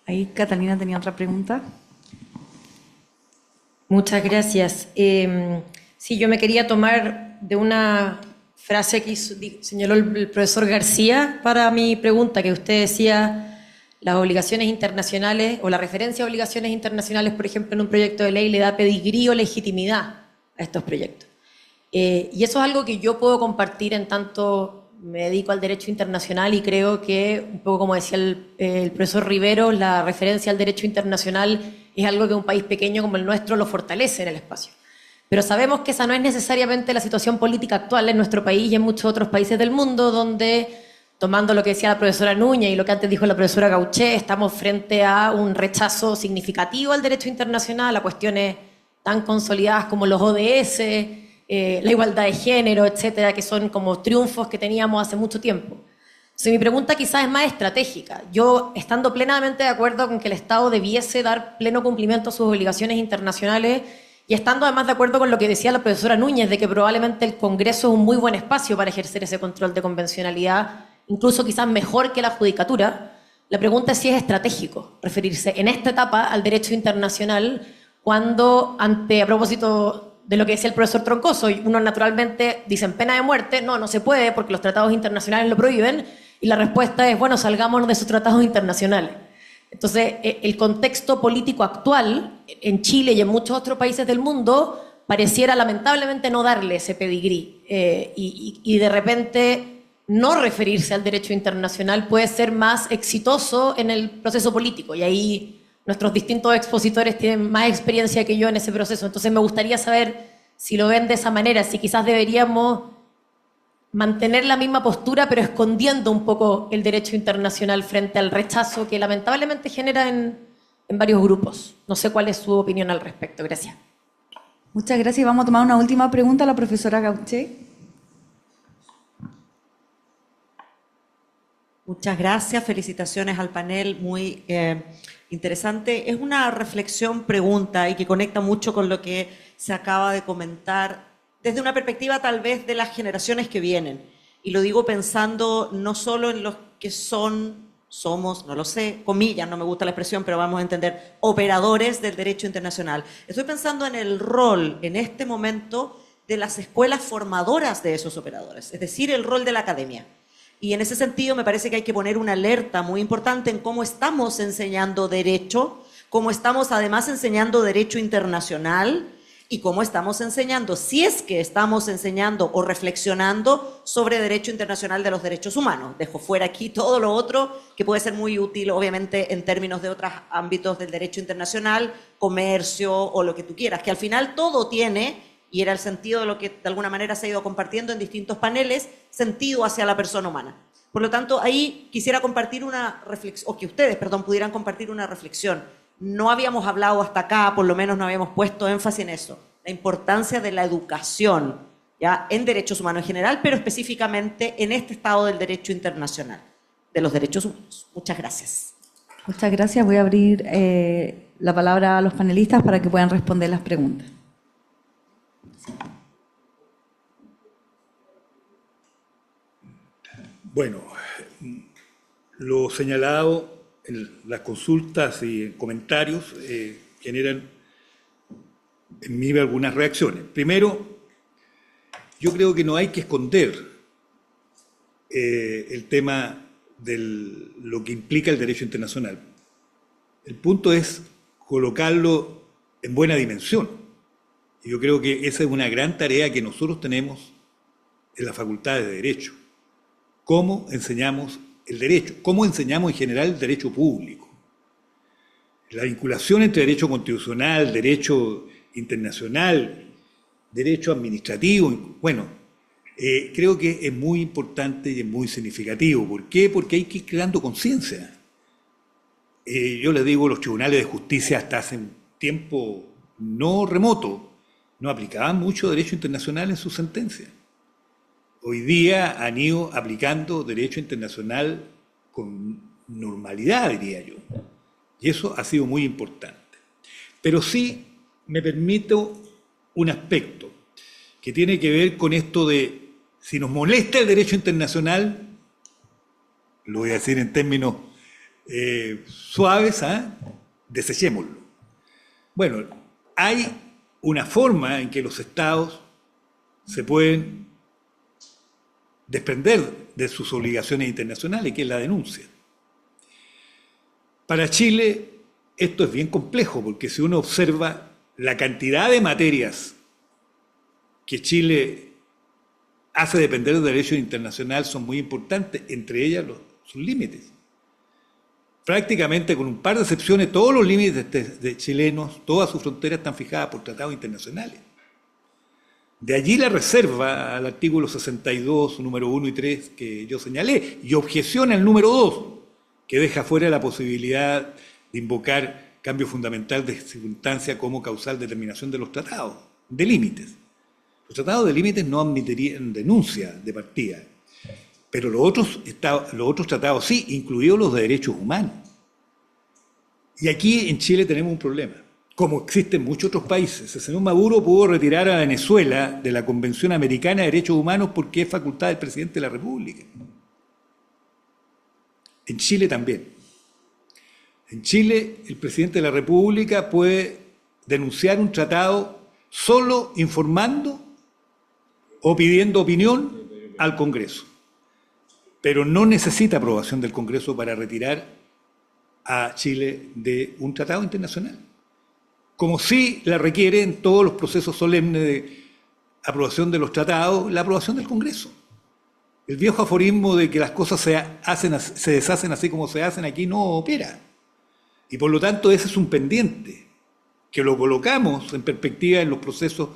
S2: Ahí Catalina tenía otra pregunta.
S8: Muchas gracias. Sí, yo me quería tomar de una frase que señaló el profesor García para mi pregunta, que usted decía, las obligaciones internacionales o la referencia a obligaciones internacionales, por ejemplo, en un proyecto de ley le da pedigrí o legitimidad a estos proyectos. Y eso es algo que yo puedo compartir en tanto me dedico al derecho internacional y creo que, un poco como decía el profesor Rivero, la referencia al derecho internacional es algo que un país pequeño como el nuestro lo fortalece en el espacio. Pero sabemos que esa no es necesariamente la situación política actual en nuestro país y en muchos otros países del mundo, donde, tomando lo que decía la profesora Núñez y lo que antes dijo la profesora Gauché, estamos frente a un rechazo significativo al derecho internacional, a cuestiones tan consolidadas como los ODS, la igualdad de género, etcétera, que son como triunfos que teníamos hace mucho tiempo. Entonces, mi pregunta quizás es más estratégica. Yo, estando plenamente de acuerdo con que el Estado debiese dar pleno cumplimiento a sus obligaciones internacionales y estando además de acuerdo con lo que decía la profesora Núñez, de que probablemente el Congreso es un muy buen espacio para ejercer ese control de convencionalidad, incluso quizás mejor que la judicatura, la pregunta es si es estratégico referirse en esta etapa al derecho internacional cuando, a propósito de lo que decía el profesor Troncoso, uno naturalmente dicen pena de muerte, no se puede porque los tratados internacionales lo prohíben, y la respuesta es, bueno, salgámonos de esos tratados internacionales. Entonces, el contexto político actual en Chile y en muchos otros países del mundo pareciera lamentablemente no darle ese pedigrí, y de repente no referirse al derecho internacional puede ser más exitoso en el proceso político, y ahí nuestros distintos expositores tienen más experiencia que yo en ese proceso. Entonces me gustaría saber si lo ven de esa manera, si quizás deberíamos mantener la misma postura, pero escondiendo un poco el derecho internacional frente al rechazo que lamentablemente genera en varios grupos. No sé cuál es su opinión al respecto. Gracias.
S2: Muchas gracias. Vamos a tomar una última pregunta a la profesora Gauché.
S9: Muchas gracias. Felicitaciones al panel. Muy interesante. Es una reflexión, pregunta, y que conecta mucho con lo que se acaba de comentar, desde una perspectiva tal vez de las generaciones que vienen. Y lo digo pensando no solo en los que son somos, no lo sé, comillas, no me gusta la expresión, pero vamos a entender, operadores del derecho internacional. Estoy pensando en el rol en este momento de las escuelas formadoras de esos operadores, es decir, el rol de la academia. Y en ese sentido me parece que hay que poner una alerta muy importante en cómo estamos enseñando derecho, cómo estamos además enseñando derecho internacional y cómo estamos enseñando, si es que estamos enseñando o reflexionando sobre derecho internacional de los derechos humanos. Dejo fuera aquí todo lo otro que puede ser muy útil, obviamente, en términos de otros ámbitos del derecho internacional, comercio o lo que tú quieras, que al final todo tiene, y era el sentido de lo que de alguna manera se ha ido compartiendo en distintos paneles, sentido hacia la persona humana. Por lo tanto, ahí quisiera compartir una reflexión, o que ustedes, perdón, pudieran compartir una reflexión. No habíamos hablado hasta acá, por lo menos no habíamos puesto énfasis en eso, la importancia de la educación, ¿ya? En derechos humanos en general, pero específicamente en este estado del derecho internacional, de los derechos humanos. Muchas gracias.
S2: Muchas gracias. Voy a abrir la palabra a los panelistas para que puedan responder las preguntas.
S4: Bueno, lo señalado en las consultas y en comentarios generan en mí algunas reacciones. Primero, yo creo que no hay que esconder el tema de lo que implica el derecho internacional. El punto es colocarlo en buena dimensión. Y yo creo que esa es una gran tarea que nosotros tenemos en la Facultad de Derecho. ¿Cómo enseñamos el derecho? ¿Cómo enseñamos en general el derecho público? La vinculación entre derecho constitucional, derecho internacional, derecho administrativo, bueno, creo que es muy importante y es muy significativo. ¿Por qué? Porque hay que ir creando conciencia. Yo les digo, los tribunales de justicia hasta hace un tiempo no remoto no aplicaban mucho derecho internacional en sus sentencias. Hoy día han ido aplicando derecho internacional con normalidad, diría yo. Y eso ha sido muy importante. Pero sí me permito un aspecto que tiene que ver con esto de, si nos molesta el derecho internacional, lo voy a decir en términos suaves, desechémoslo. Bueno, hay una forma en que los estados se pueden desprender de sus obligaciones internacionales, que es la denuncia. Para Chile esto es bien complejo, porque si uno observa la cantidad de materias que Chile hace depender del derecho internacional son muy importantes, entre ellas sus límites. Prácticamente, con un par de excepciones, todos los límites de chilenos, todas sus fronteras están fijadas por tratados internacionales. De allí la reserva al artículo 62, número 1 y 3, que yo señalé, y objeción al número 2, que deja fuera la posibilidad de invocar cambio fundamental de circunstancia como causal determinación de los tratados, de límites. Los tratados de límites no admitirían denuncia de partida, pero los otros tratados sí, incluidos los de derechos humanos. Y aquí en Chile tenemos un problema, como existe en muchos otros países. El señor Maduro pudo retirar a Venezuela de la Convención Americana de Derechos Humanos porque es facultad del presidente de la República. En Chile también. En Chile, el presidente de la República puede denunciar un tratado solo informando o pidiendo opinión al Congreso, pero no necesita aprobación del Congreso para retirar a Chile de un tratado internacional, como sí la requiere en todos los procesos solemnes de aprobación de los tratados, la aprobación del Congreso. El viejo aforismo de que las cosas se deshacen así como se hacen aquí no opera. Y por lo tanto ese es un pendiente, que lo colocamos en perspectiva en los procesos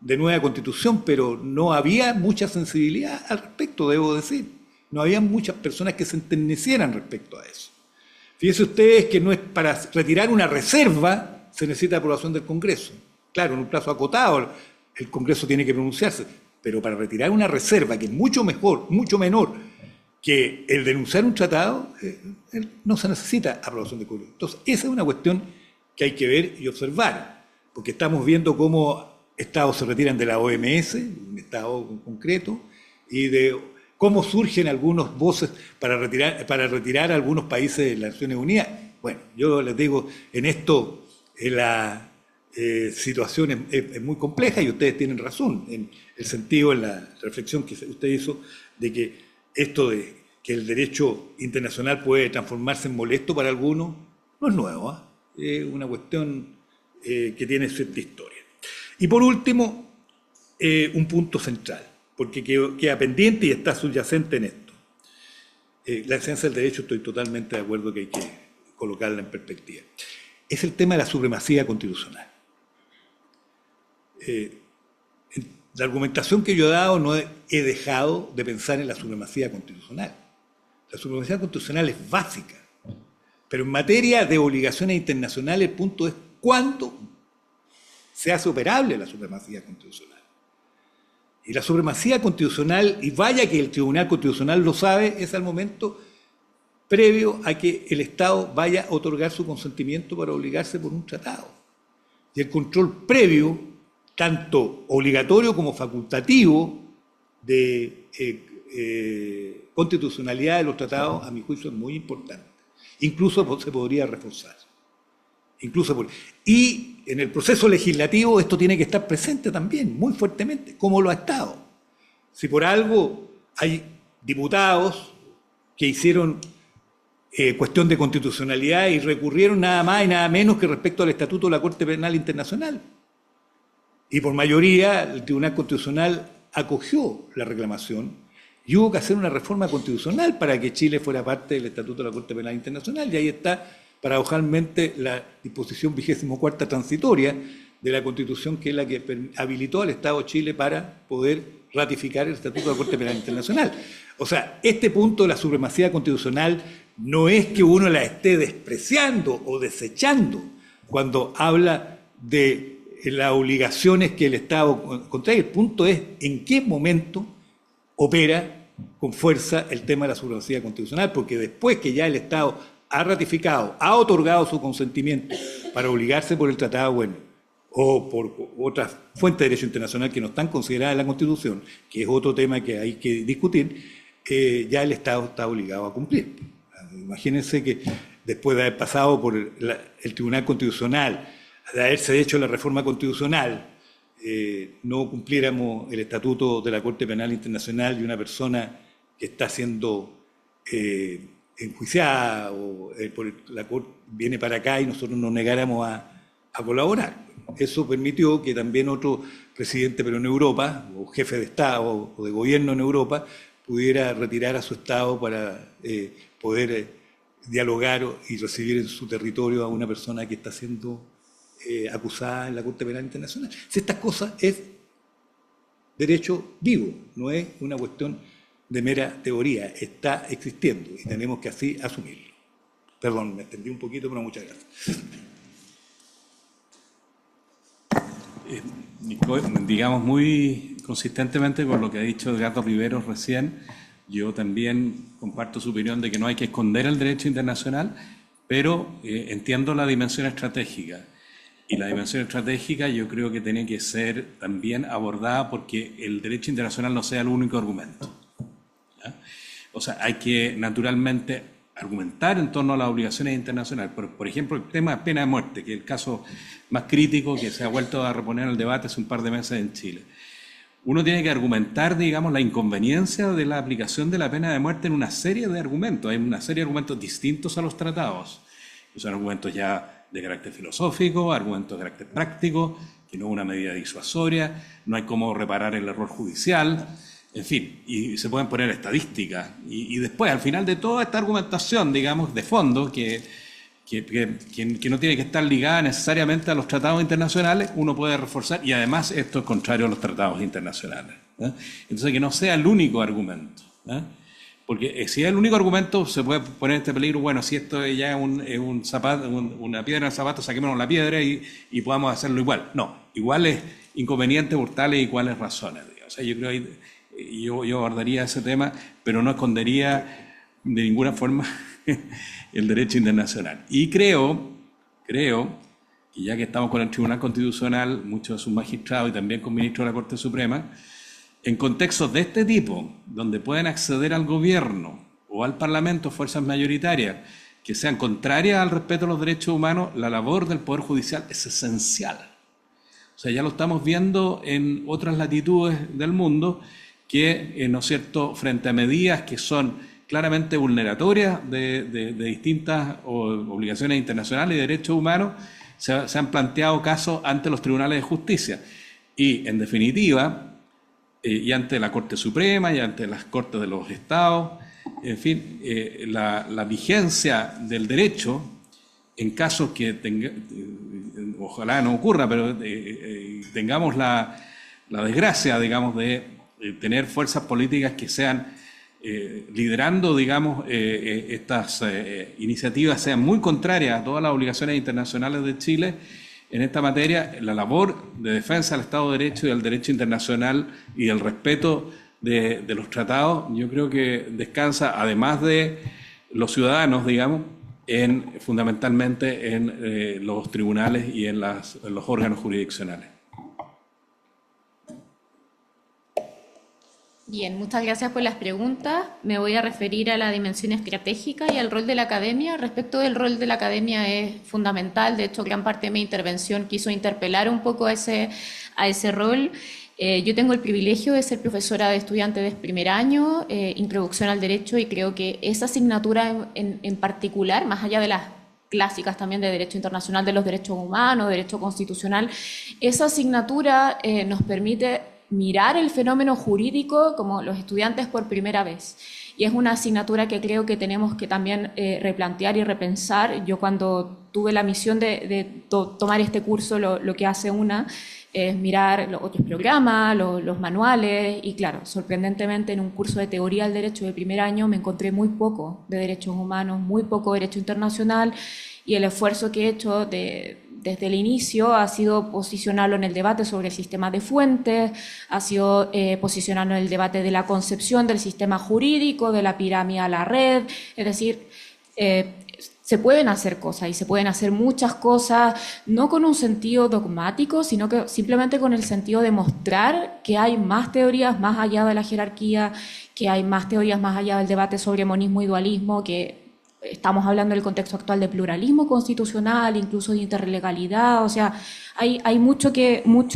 S4: de nueva constitución, pero no había mucha sensibilidad al respecto, debo decir. No había muchas personas que se enternecieran respecto a eso. Fíjense ustedes que no es para retirar una reserva, se necesita aprobación del Congreso. Claro, en un plazo acotado el Congreso tiene que pronunciarse, pero para retirar una reserva que es mucho mejor, mucho menor que el denunciar un tratado, no se necesita aprobación del Congreso. Entonces, esa es una cuestión que hay que ver y observar, porque estamos viendo cómo estados se retiran de la OMS, un estado concreto, y de ¿Cómo surgen algunas voces para retirar a algunos países de las Naciones Unidas? Bueno, yo les digo, en esto la situación es muy compleja y ustedes tienen razón en el sentido, en la reflexión que usted hizo, de que esto de que el derecho internacional puede transformarse en molesto para algunos, no es nuevo, es una cuestión que tiene cierta historia. Y por último, un punto central, porque queda pendiente y está subyacente en esto. La esencia del derecho, estoy totalmente de acuerdo que hay que colocarla en perspectiva. Es el tema de la supremacía constitucional. La argumentación que yo he dado no he dejado de pensar en la supremacía constitucional. La supremacía constitucional es básica, pero en materia de obligaciones internacionales el punto es cuándo se hace operable la supremacía constitucional. Y la supremacía constitucional, y vaya que el Tribunal Constitucional lo sabe, es al momento previo a que el Estado vaya a otorgar su consentimiento para obligarse por un tratado. Y el control previo, tanto obligatorio como facultativo, de constitucionalidad de los tratados, a mi juicio es muy importante. Incluso se podría reforzar. Y en el proceso legislativo esto tiene que estar presente también, muy fuertemente, como lo ha estado. Si por algo hay diputados que hicieron cuestión de constitucionalidad y recurrieron nada más y nada menos que respecto al Estatuto de la Corte Penal Internacional. Y por mayoría el Tribunal Constitucional acogió la reclamación y hubo que hacer una reforma constitucional para que Chile fuera parte del Estatuto de la Corte Penal Internacional. Y ahí está, paradojalmente, la disposición 24ª transitoria de la Constitución, que es la que habilitó al Estado de Chile para poder ratificar el Estatuto de la Corte Penal Internacional. O sea, este punto de la supremacía constitucional no es que uno la esté despreciando o desechando cuando habla de las obligaciones que el Estado contrae. El punto es en qué momento opera con fuerza el tema de la supremacía constitucional, porque después que ya el Estado ha ratificado, ha otorgado su consentimiento para obligarse por el tratado, bueno, o por otras fuentes de derecho internacional que no están consideradas en la Constitución, que es otro tema que hay que discutir, ya el Estado está obligado a cumplir. Imagínense que después de haber pasado por el Tribunal Constitucional, de haberse hecho la reforma constitucional, no cumpliéramos el Estatuto de la Corte Penal Internacional y una persona que está siendo enjuiciada o por la Corte viene para acá y nosotros nos negáramos a colaborar. Eso permitió que también otro presidente, pero en Europa, o jefe de Estado o de gobierno en Europa, pudiera retirar a su Estado para poder dialogar y recibir en su territorio a una persona que está siendo acusada en la Corte Penal Internacional. Si estas cosas es derecho vivo, no es una cuestión de mera teoría, está existiendo y tenemos que así asumirlo. Perdón, me extendí un poquito, pero muchas gracias.
S3: Digamos, muy consistentemente con lo que ha dicho Edgardo Riveros recién, yo también comparto su opinión de que no hay que esconder el derecho internacional, pero entiendo la dimensión estratégica. Y la dimensión estratégica yo creo que tiene que ser también abordada porque el derecho internacional no sea el único argumento, ¿ya? O sea, hay que naturalmente argumentar en torno a las obligaciones internacionales. Por ejemplo, el tema de pena de muerte, que es el caso más crítico que se ha vuelto a reponer en el debate hace un par de meses en Chile. Uno tiene que argumentar, digamos, la inconveniencia de la aplicación de la pena de muerte en una serie de argumentos. Hay una serie de argumentos distintos a los tratados. Son argumentos ya de carácter filosófico, argumentos de carácter práctico, que no es una medida disuasoria, no hay cómo reparar el error judicial, en fin, y se pueden poner estadísticas. Y después, al final de toda esta argumentación, digamos, de fondo, que no tiene que estar ligada necesariamente a los tratados internacionales, uno puede reforzar, y además esto es contrario a los tratados internacionales, ¿eh? Entonces, que no sea el único argumento, ¿eh? Porque si es el único argumento, se puede poner este peligro, bueno, si esto ya es un zapato, una piedra en el zapato, saquémonos la piedra y podamos hacerlo igual. No, iguales inconvenientes por tales y cuales razones. O sea, yo creo que yo abordaría ese tema, pero no escondería de ninguna forma el derecho internacional. Y creo que ya que estamos con el Tribunal Constitucional, muchos de sus magistrados y también con ministros de la Corte Suprema, en contextos de este tipo, donde pueden acceder al gobierno o al Parlamento fuerzas mayoritarias que sean contrarias al respeto a los derechos humanos, la labor del Poder Judicial es esencial. O sea, ya lo estamos viendo en otras latitudes del mundo, que, ¿no es cierto?, frente a medidas que son claramente vulneratorias de distintas obligaciones internacionales y derechos humanos, se han planteado casos ante los tribunales de justicia. Y, en definitiva, y ante la Corte Suprema y ante las Cortes de los Estados, en fin, la vigencia del derecho, en casos que ojalá no ocurra, pero tengamos la desgracia, digamos, de tener fuerzas políticas que sean liderando, digamos, estas iniciativas sean muy contrarias a todas las obligaciones internacionales de Chile en esta materia. La labor de defensa del Estado de Derecho y del derecho internacional y el respeto de los tratados, yo creo que descansa, además de los ciudadanos, digamos, fundamentalmente en los tribunales y en los órganos jurisdiccionales.
S5: Bien, muchas gracias por las preguntas. Me voy a referir a la dimensión estratégica y al rol de la academia. Respecto del rol de la academia es fundamental. De hecho, gran parte de mi intervención quiso interpelar un poco a ese rol. Yo tengo el privilegio de ser profesora de estudiantes de primer año, Introducción al Derecho, y creo que esa asignatura en particular, más allá de las clásicas también de Derecho Internacional de los Derechos Humanos, Derecho Constitucional, esa asignatura nos permite mirar el fenómeno jurídico como los estudiantes por primera vez. Y es una asignatura que creo que tenemos que también replantear y repensar. Yo cuando tuve la misión de tomar este curso, lo que hace es mirar los otros programas, los manuales, y claro, sorprendentemente en un curso de teoría del derecho de primer año me encontré muy poco de derechos humanos, muy poco de derecho internacional, y el esfuerzo que he hecho desde el inicio ha sido posicionarlo en el debate sobre el sistema de fuentes, ha sido posicionarlo en el debate de la concepción del sistema jurídico, de la pirámide a la red, es decir, se pueden hacer cosas y se pueden hacer muchas cosas, no con un sentido dogmático, sino que simplemente con el sentido de mostrar que hay más teorías más allá de la jerarquía, que hay más teorías más allá del debate sobre monismo y dualismo, que estamos hablando del contexto actual de pluralismo constitucional, incluso de interlegalidad, o sea, hay mucho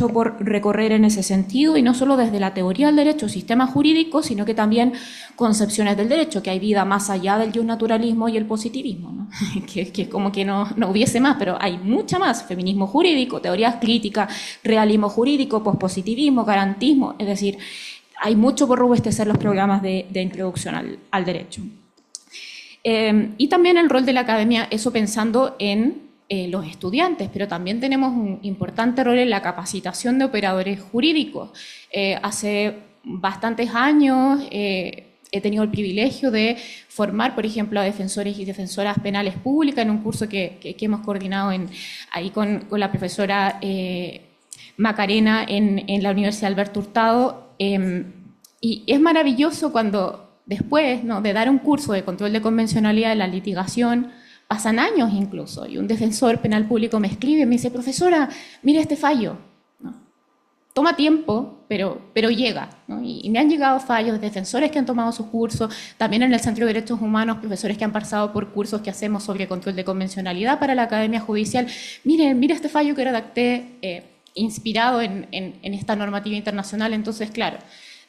S5: por recorrer en ese sentido, y no solo desde la teoría del derecho, sistema jurídico, sino que también concepciones del derecho, que hay vida más allá del naturalismo y el positivismo, ¿no? que como que no hubiese más, pero hay mucha más: feminismo jurídico, teorías críticas, realismo jurídico, pospositivismo, garantismo, es decir, hay mucho por robustecer los programas de introducción al derecho. Y también el rol de la academia, eso pensando en los estudiantes, pero también tenemos un importante rol en la capacitación de operadores jurídicos. Hace bastantes años he tenido el privilegio de formar, por ejemplo, a defensores y defensoras penales públicas en un curso que hemos coordinado ahí con la profesora Macarena en la Universidad Alberto Hurtado. Y es maravilloso cuando después, ¿no?, de dar un curso de control de convencionalidad de la litigación, pasan años incluso, y un defensor penal público me escribe y me dice: profesora, mire este fallo, ¿no? Toma tiempo, pero llega, ¿no? Y me han llegado fallos de defensores que han tomado sus cursos, también en el Centro de Derechos Humanos, profesores que han pasado por cursos que hacemos sobre control de convencionalidad para la Academia Judicial. Mire este fallo que redacté inspirado en esta normativa internacional. Entonces, claro,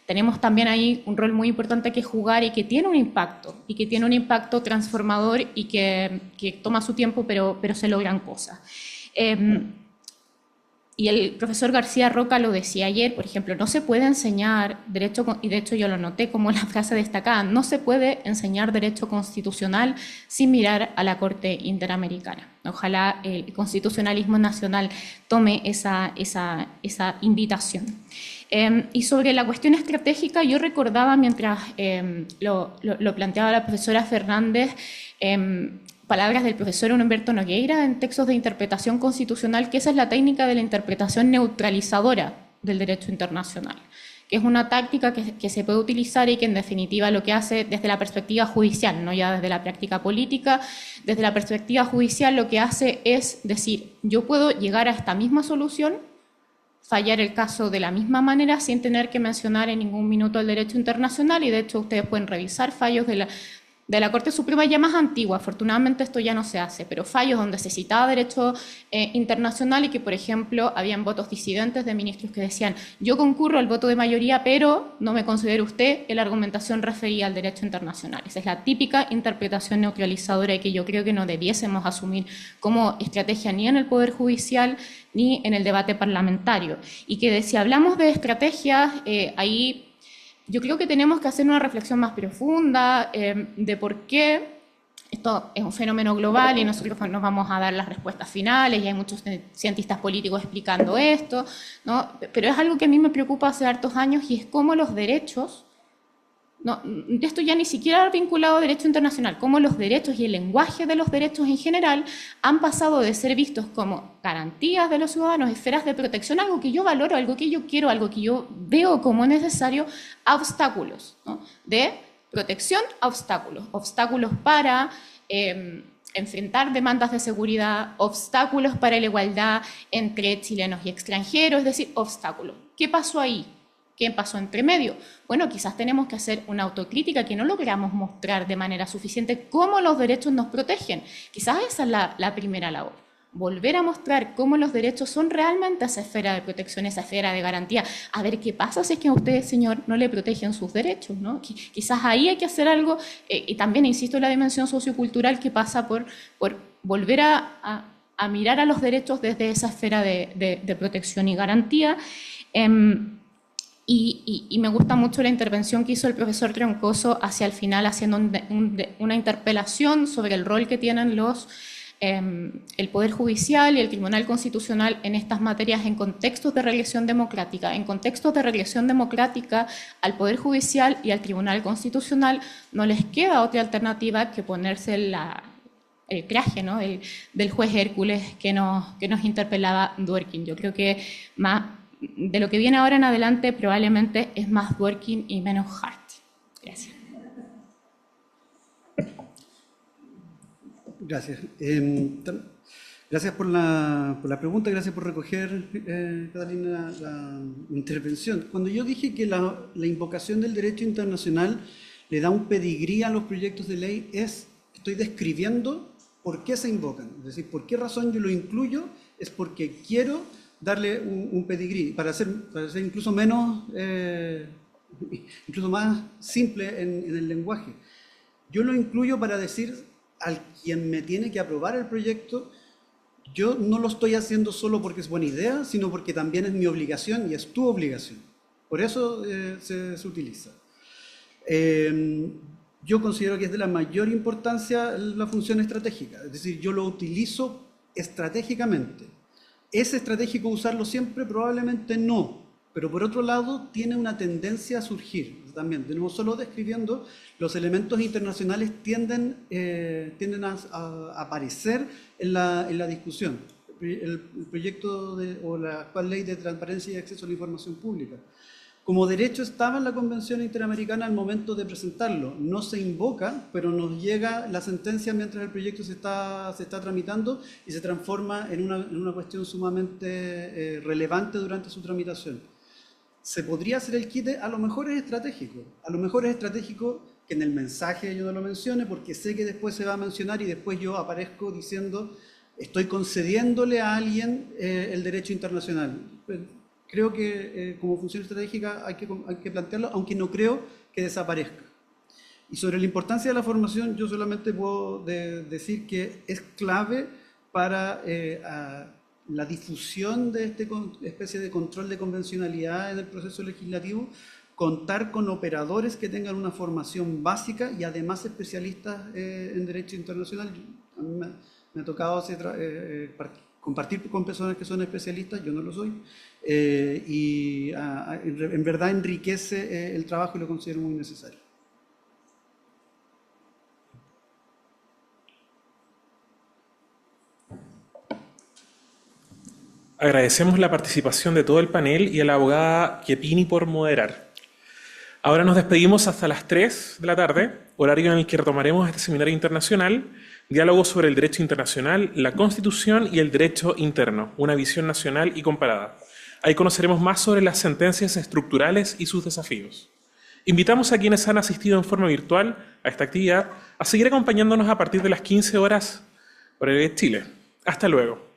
S5: tenemos también ahí un rol muy importante que jugar, y que tiene un impacto, transformador, y que toma su tiempo, pero se logran cosas. Y el profesor García Roca lo decía ayer, por ejemplo, no se puede enseñar derecho, y de hecho yo lo noté como la frase destacada, no se puede enseñar derecho constitucional sin mirar a la Corte Interamericana. Ojalá el constitucionalismo nacional tome esa invitación. Y sobre la cuestión estratégica, yo recordaba mientras lo planteaba la profesora Fernández, palabras del profesor Humberto Nogueira en textos de interpretación constitucional, que esa es la técnica de la interpretación neutralizadora del derecho internacional, que es una táctica que se puede utilizar y que en definitiva lo que hace desde la perspectiva judicial, no ya desde la práctica política, desde la perspectiva judicial lo que hace es decir: yo puedo llegar a esta misma solución fallar el caso de la misma manera sin tener que mencionar en ningún minuto el derecho internacional, y de hecho ustedes pueden revisar fallos de la Corte Suprema ya más antigua. Afortunadamente esto ya no se hace, pero fallos donde se citaba derecho internacional y que, por ejemplo, habían votos disidentes de ministros que decían yo concurro al voto de mayoría, pero no me considera usted, en la argumentación refería al derecho internacional. Esa es la típica interpretación neutralizadora y que yo creo que no debiésemos asumir como estrategia ni en el Poder Judicial ni en el debate parlamentario. Y que si hablamos de estrategias, ahí yo creo que tenemos que hacer una reflexión más profunda de por qué esto es un fenómeno global y nosotros nos vamos a dar las respuestas finales, y hay muchos cientistas políticos explicando esto, ¿no? Pero es algo que a mí me preocupa hace hartos años, y es cómo los derechos, no, esto ya ni siquiera vinculado a derecho internacional, cómo los derechos y el lenguaje de los derechos en general han pasado de ser vistos como garantías de los ciudadanos, esferas de protección, algo que yo valoro, algo que yo quiero, algo que yo veo como necesario, a obstáculos, ¿no? De protección a obstáculos, obstáculos para enfrentar demandas de seguridad, obstáculos para la igualdad entre chilenos y extranjeros, es decir, obstáculos. ¿Qué pasó ahí? ¿Qué pasó entre medio? Bueno, quizás tenemos que hacer una autocrítica, que no logramos mostrar de manera suficiente cómo los derechos nos protegen. Quizás esa es la primera labor. Volver a mostrar cómo los derechos son realmente esa esfera de protección, esa esfera de garantía. A ver qué pasa si es que a usted, señor, no le protegen sus derechos, ¿no? Quizás ahí hay que hacer algo, y también, insisto, en la dimensión sociocultural que pasa por volver a mirar a los derechos desde esa esfera de protección y garantía. Y me gusta mucho la intervención que hizo el profesor Troncoso hacia el final, haciendo una interpelación sobre el rol que tienen el Poder Judicial y el Tribunal Constitucional en estas materias en contextos de regresión democrática. En contextos de regresión democrática, al Poder Judicial y al Tribunal Constitucional no les queda otra alternativa que ponerse el traje, ¿no? del juez Hércules que nos interpelaba Dworkin. Yo creo que de lo que viene ahora en adelante probablemente es más Dworkin y menos Hart. Gracias.
S6: Gracias. Gracias por la pregunta, gracias por recoger, Catalina, la intervención. Cuando yo dije que la invocación del derecho internacional le da un pedigrí a los proyectos de ley, estoy describiendo por qué se invocan. Es decir, por qué razón yo lo incluyo, es porque quiero darle un pedigrí, para ser incluso incluso más simple en el lenguaje. Yo lo incluyo para decir al quien me tiene que aprobar el proyecto, yo no lo estoy haciendo solo porque es buena idea, sino porque también es mi obligación y es tu obligación. Por eso se utiliza. Yo considero que es de la mayor importancia la función estratégica, es decir, yo lo utilizo estratégicamente. ¿Es estratégico usarlo siempre? Probablemente no, pero por otro lado tiene una tendencia a surgir también. De nuevo, solo describiendo, los elementos internacionales tienden a aparecer en la discusión. El proyecto o la actual ley de transparencia y acceso a la información pública. Como derecho estaba en la Convención Interamericana al momento de presentarlo. No se invoca, pero nos llega la sentencia mientras el proyecto se está tramitando y se transforma en una cuestión sumamente relevante durante su tramitación. ¿Se podría hacer el quite? A lo mejor es estratégico. A lo mejor es estratégico que en el mensaje yo no lo mencione, porque sé que después se va a mencionar y después yo aparezco diciendo estoy concediéndole a alguien el derecho internacional. Creo que como función estratégica hay que plantearlo, aunque no creo que desaparezca. Y sobre la importancia de la formación, yo solamente puedo decir que es clave para la difusión de esta especie de control de convencionalidad en el proceso legislativo, contar con operadores que tengan una formación básica y además especialistas en derecho internacional. A mí me ha tocado compartir con personas que son especialistas, yo no lo soy, y en verdad enriquece el trabajo y lo considero muy necesario.
S1: Agradecemos la participación de todo el panel y a la abogada Chiappini por moderar. Ahora nos despedimos hasta las 3 de la tarde, horario en el que retomaremos este seminario internacional, diálogo sobre el derecho internacional, la Constitución y el derecho interno, una visión nacional y comparada. Ahí conoceremos más sobre las sentencias estructurales y sus desafíos. Invitamos a quienes han asistido en forma virtual a esta actividad a seguir acompañándonos a partir de las 15 horas por Chile. Hasta luego.